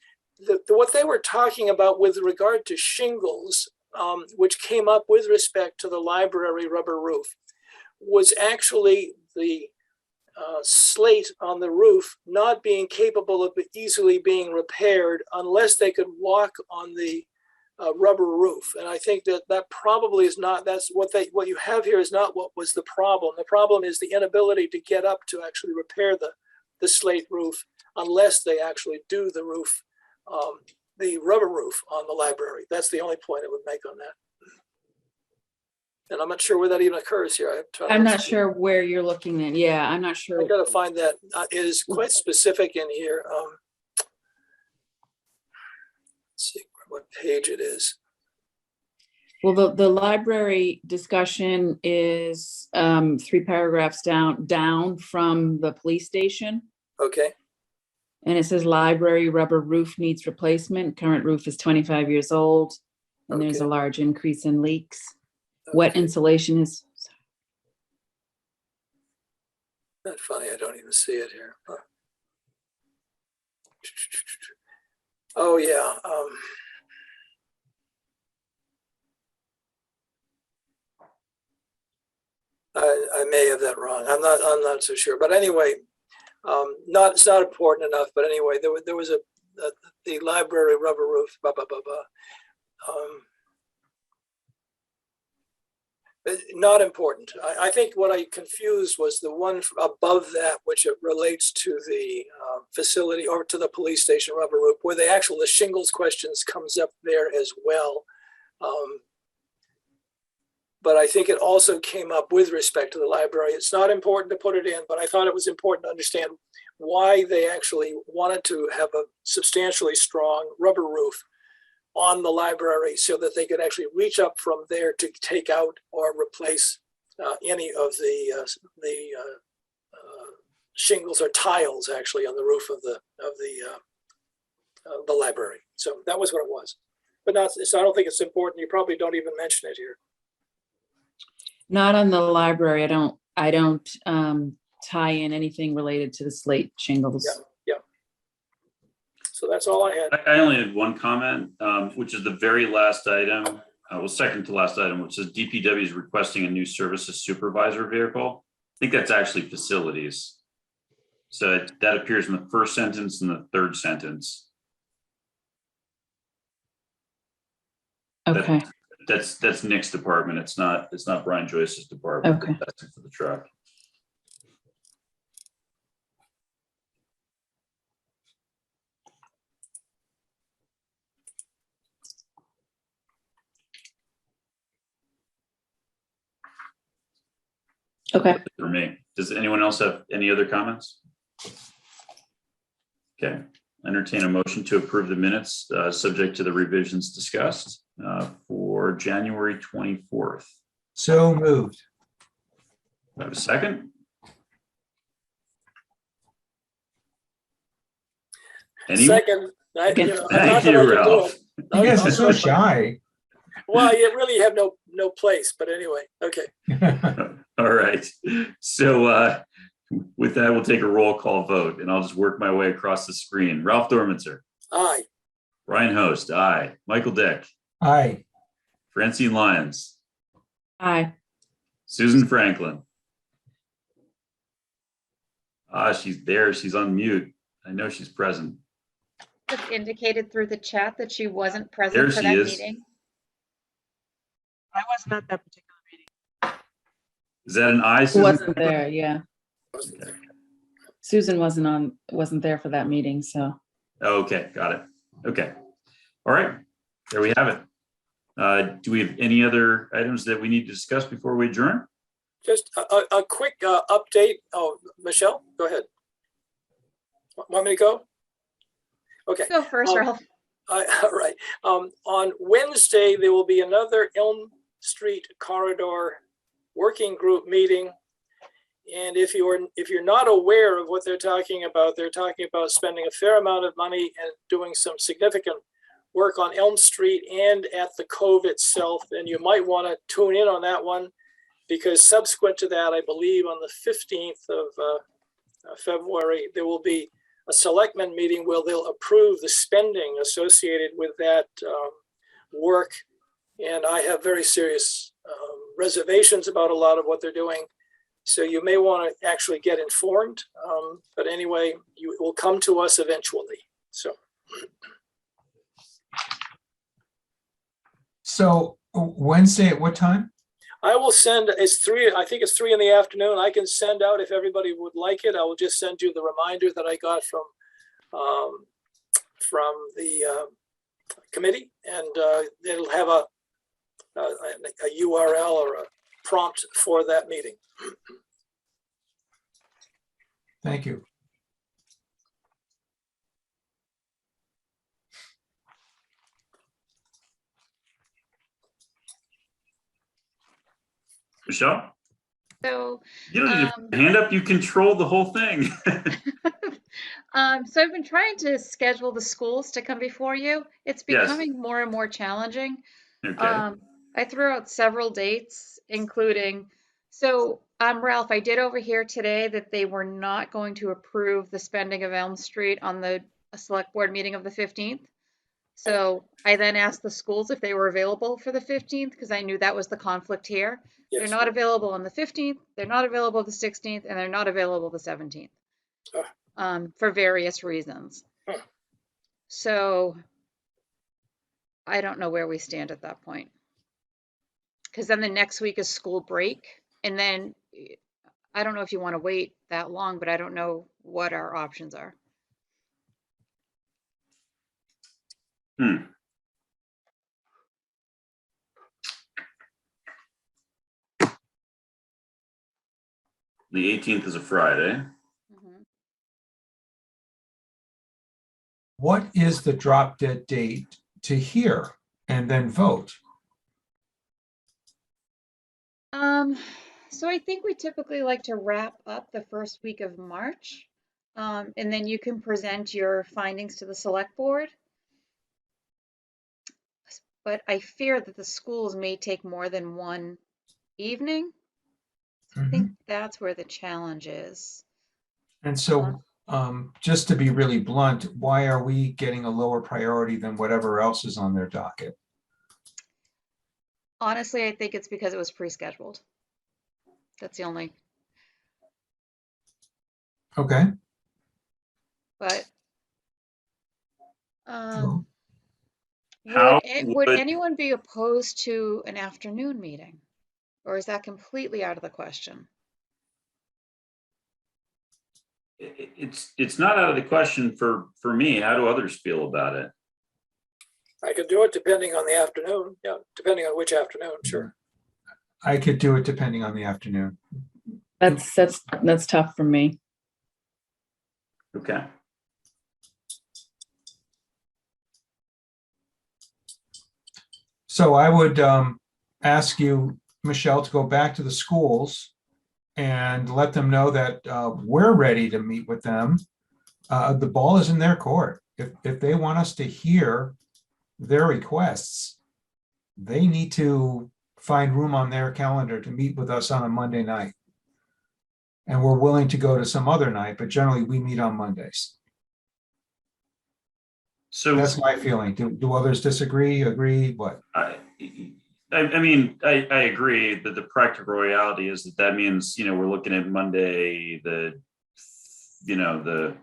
what they were talking about with regard to shingles, which came up with respect to the library rubber roof, was actually the slate on the roof not being capable of easily being repaired unless they could walk on the rubber roof. And I think that probably is not, that's what you have here is not what was the problem. The problem is the inability to get up to actually repair the slate roof unless they actually do the roof, the rubber roof on the library. That's the only point I would make on that. And I'm not sure where that even occurs here. I'm not sure where you're looking at. Yeah, I'm not sure. I gotta find that. It is quite specific in here. Let's see what page it is. Well, the library discussion is 3 paragraphs down from the police station. Okay. And it says library rubber roof needs replacement. Current roof is 25 years old. And there's a Okay. large increase in leaks. Wet Okay. insulation is, Not funny. I don't even see it here. Huh. Oh yeah. I may have that wrong. I'm not so sure. But anyway, it's not important enough. But anyway, there was the library rubber roof. Blah blah blah blah. Not important. I think what I confused was the one above that, which it relates to the facility or to the police station rubber roof, where the shingles questions comes up there as well. But I think it also came up with respect to the library. It's not important to put it in, but I thought it was important to understand why they actually wanted to have a substantially strong rubber roof on the library so that they could actually reach up from there to take out or replace any of the shingles or tiles actually on the roof of the library. So that was what it was. But I don't think it's important. You probably don't even mention it here. Not on the library. I don't tie in anything related to the slate shingles. Yeah. So that's all I had. I only had one comment, which is the very last item, second to last item, which says DPW is requesting a new services supervisor vehicle. I think that's actually facilities. So that appears in the first sentence and the third sentence. Okay. That's Nick's department. It's not Brian Joyce's department. Okay. That's for the truck. Okay. For me. Does anyone else have any other comments? Okay. Entertain a motion to approve the minutes, subject to the revisions discussed for January 24th. So moved. Do I have a second? Anyone? Second, I'm Thank not you, gonna do Ralph. it. You guys are so shy. Well, you really have no place, but anyway, okay. All right. So with that, we'll take a roll call vote, and I'll just work my way across the screen. Ralph Dormitzer. Aye. Ryan Host. Aye. Michael Dick. Aye. Francine Lyons. Aye. Susan Franklin. She's there. She's on mute. I know she's present. It's indicated through the chat that she wasn't There present for she that is. meeting. I wasn't at that particular meeting. Is that an aye, Who Susan? wasn't there? Yeah. Susan wasn't there for that meeting, so. Okay, got it. Okay. All right. There we have it. Do we have any other items that we need to discuss before we adjourn? Just a quick update. Oh, Michelle, go ahead. Want me to go? Okay. Go first, Ralph. All right. On Wednesday, there will be another Elm Street Corridor Working Group meeting. And if you're not aware of what they're talking about spending a fair amount of money and doing some significant work on Elm Street and at the Cove itself. And you might want to tune in on that one, because subsequent to that, I believe on the 15th of February, there will be a selectmen meeting where they'll approve the spending associated with that work. And I have very serious reservations about a lot of what they're doing. So you may want to actually get informed. But anyway, you will come to us eventually. So Wednesday at what time? I will send, I think it's 3 p.m. I can send out, if everybody would like it, I will just send you the reminder that I got from the committee, and it'll have a URL or a prompt for that meeting. Thank you. Michelle? So, You don't need to put your hand up. You control the whole thing. so I've been trying to schedule the schools to come before you. It's Yes. becoming more and more challenging. Okay. I threw out several dates, including, Ralph, I did overhear today that they were not going to approve the spending of Elm Street on the select board meeting of the 15th. So I then asked the schools if they were available for the 15th because I knew that was the conflict here. They're Yes. not available on the 15th, they're not available the 16th, and they're not available the 17th for various reasons. Huh. So I don't know where we stand at that point. Because then the next week is school break. And then I don't know if you want to wait that long, but I don't know what our options are. The 18th is a Friday. Mhm. What is the drop dead date to hear and then vote? So I think we typically like to wrap up the first week of March. And then you can present your findings to the select board. But I fear that the schools may take more than one evening. I think that's where the challenge is. And so, just to be really blunt, why are we getting a lower priority than whatever else is on their docket? Honestly, I think it's because it was pre-scheduled. That's the only, Okay. but Well, How would would anyone be opposed to an afternoon meeting? Or is that completely out of the question? it's not out of the question for me. How do others feel about it? I could do it depending on the afternoon. Yeah, depending on which afternoon, sure. I could do it depending on the afternoon. That's tough for me. Okay. So I would ask you, Michelle, to go back to the schools and let them know that we're ready to meet with them. The ball is in their court. If they want us to hear their requests, they need to find room on their calendar to meet with us on a Monday night. And we're willing to go to some other night, but generally we meet on Mondays. So That's my feeling. Do others disagree, agree, what? I mean, I agree that the practical reality is that means, we're looking at Monday, the 21st.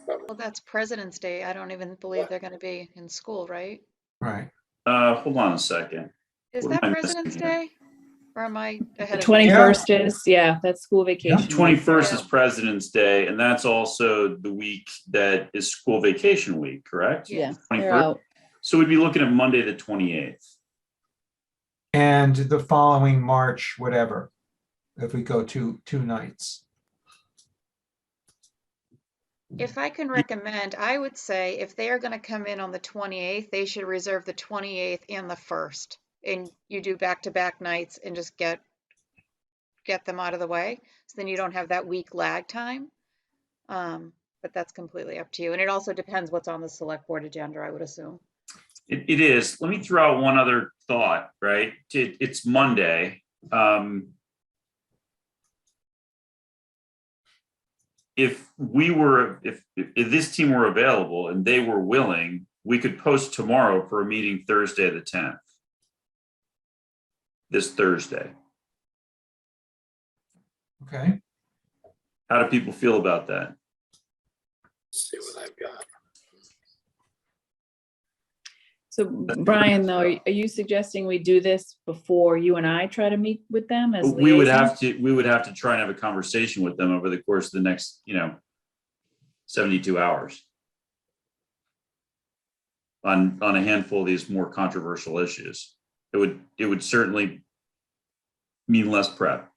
Probably. Well, that's President's Day. I don't even believe they're going to be in school, right? Right. hold on a second. Is What that am I missing President's here? Day? Or am I The ahead of 21st is, yeah, that's school vacation. 21st Yeah. is President's Day, and that's also the week that is school vacation week, correct? Yeah, 21st. they're out. So we'd be looking at Monday, the 28th. And the following March, whatever, if we go two nights. If I can recommend, I would say if they are going to come in on the 28th, they should reserve the 28th and the 1st. And you do back-to-back nights and just get them out of the way. So then you don't have that week lag time. But that's completely up to you. And it also depends what's on the select board agenda, I would assume. It is. Let me throw out one other thought, right? It's Monday. If this team were available and they were willing, we could post tomorrow for a meeting Thursday the 10th. This Thursday. Okay. How do people feel about that? Let's see what I've got. So Brian, though, are you suggesting we do this before you and I try to meet with them as We would liaisons? have to try and have a conversation with them over the course of the next, 72 hours on a handful of these more controversial issues. It would certainly mean less prep.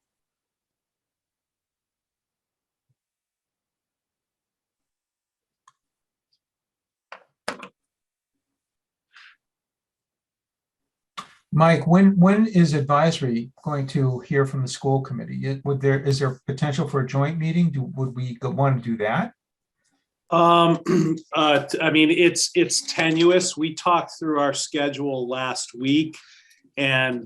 Mike, when is advisory going to hear from the school committee? Is there potential for a joint meeting? Would we want to do that? I mean, it's tenuous. We talked through our schedule last week, and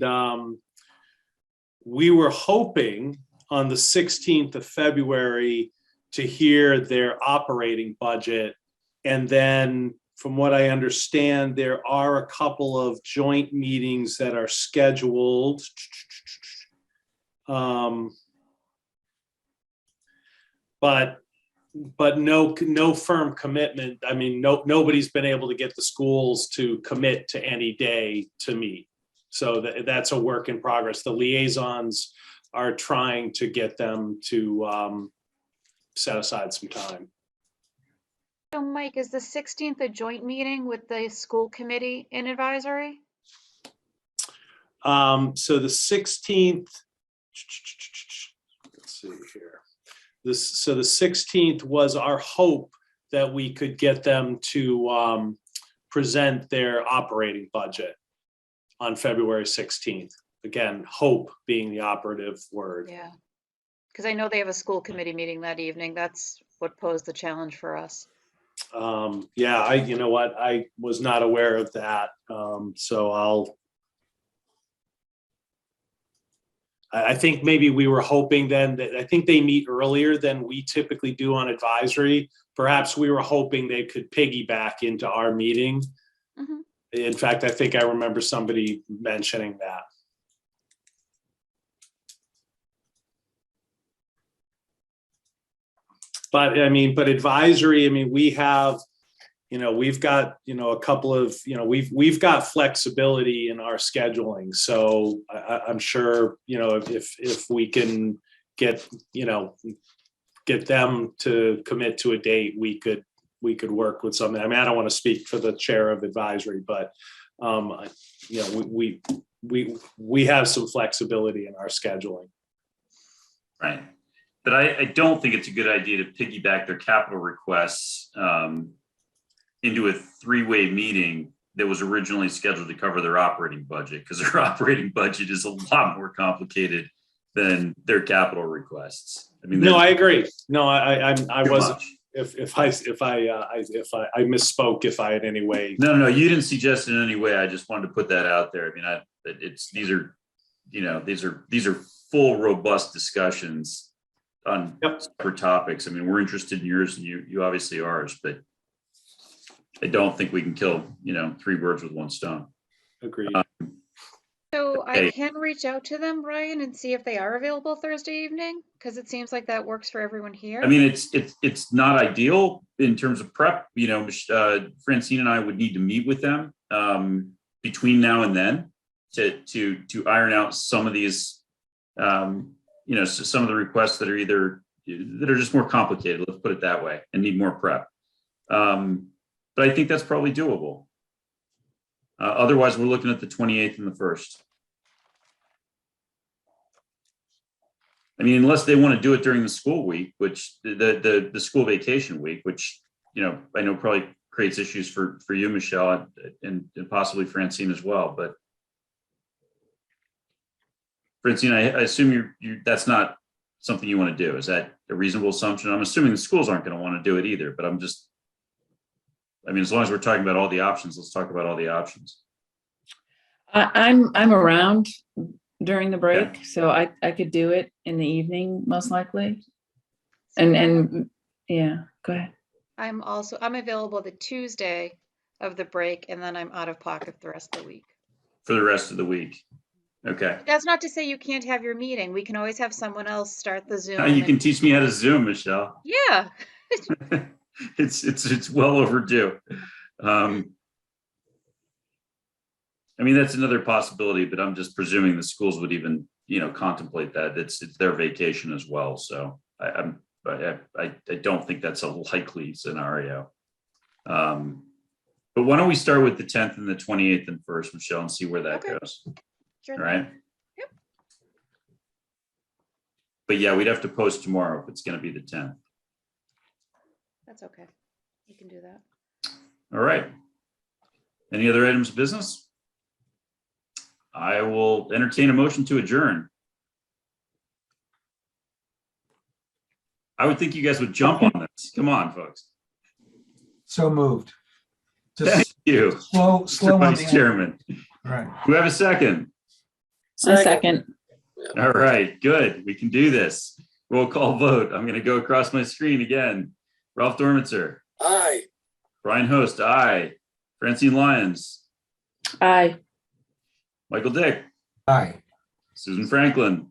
we were hoping on the 16th of February to hear their operating budget. And then from what I understand, there are a couple of joint meetings that are scheduled. But no firm commitment. I mean, nobody's been able to get the schools to commit to any day to meet. So that's a work in progress. The liaisons are trying to get them to set aside some time. So Mike, is the 16th a joint meeting with the school committee in advisory? So the 16th, let's see here. So the 16th was our hope that we could get them to present their operating budget on February 16th. Again, hope being the operative word. Yeah, because I know they have a school committee meeting that evening. That's what posed the challenge for us. Yeah, you know what? I was not aware of that. So I think maybe we were hoping then that, I think they meet earlier than we typically do on advisory. Perhaps we were hoping they could piggyback into our meeting. Mhm. In fact, I think I remember somebody mentioning that. But I mean, advisory, I mean, we have, we've got, a couple of, we've got flexibility in our scheduling. So I'm sure, if we can get them to commit to a date, we could work with something. I mean, I don't want to speak for the chair of advisory, but we have some flexibility in our scheduling. Right. But I don't think it's a good idea to piggyback their capital requests into a three-way meeting that was originally scheduled to cover their operating budget, because their operating budget is a lot more complicated than their capital requests. I mean, no, I agree. No, I wasn't. Much. If I misspoke, if I in any way. No, you didn't suggest in any way. I just wanted to put that out there. I mean, these are full, robust discussions on separate topics. I mean, we're interested in yours, and you obviously ours, but I don't think we can kill, 3 birds with 1 stone. Agreed. So I can reach out to them, Ryan, and see if they are available Thursday evening, because it seems like that works for everyone here. I mean, it's not ideal in terms of prep. Francine and I would need to meet with them between now and then to iron out some of these, some of the requests that are just more complicated. Let's put it that way, and need more prep. But I think that's probably doable. Otherwise, we're looking at the 28th and the 1st. I mean, unless they want to do it during the school week, which the school vacation week, which, I know probably creates issues for you, Michelle, and possibly Francine as well. But Francine, I assume that's not something you want to do. Is that a reasonable assumption? I'm assuming the schools aren't going to want to do it either, but as long as we're talking about all the options, let's talk about all the options. I'm around during the break, so I could do it in the evening, most likely. And yeah, go ahead. I'm available the Tuesday of the break, and then I'm out of pocket the rest of the week. For the rest of the week. Okay. That's not to say you can't have your meeting. We can always have someone else start the Zoom. You can teach me how to Zoom, Michelle. Yeah. It's well overdue. That's another possibility, but I'm just presuming the schools would even, contemplate that. It's their vacation as well. So I don't think that's a likely scenario. But why don't we start with the 10th and the 28th and 1st, Michelle, and see where that goes. Sure. All right. Yep. But yeah, we'd have to post tomorrow if it's going to be the 10th. That's okay. You can do that. All right. Any other items of business? I will entertain a motion to adjourn. I would think you guys would jump on this. Come on, folks. So moved. Thank you. Slow Mr. on the Vice Chairman. All right. Do we have a second? A second. All right, good. We can do this. Roll call vote. I'm going to go across my screen again. Ralph Dormitzer, Aye. Brian Host, aye. Francine Lyons, Aye. Michael Dick, Aye. Susan Franklin.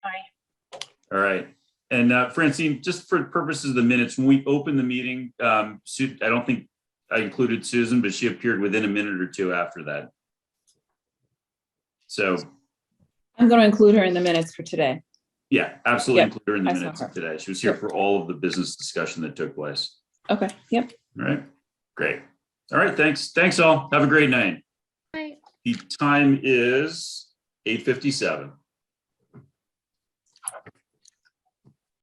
Aye. All right. And Francine, just for purposes of the minutes, when we opened the meeting, I don't think I included Susan, but she appeared within a minute or two after that. So I'm going to include her in the minutes for today. yeah, absolutely Yep, include her in the I saw minutes of her. today. She was here Yep. for all of the business discussion that took place. Okay, yep. All right, great. All right, thanks. Thanks all. Have a great night. Right. The time is 8:57.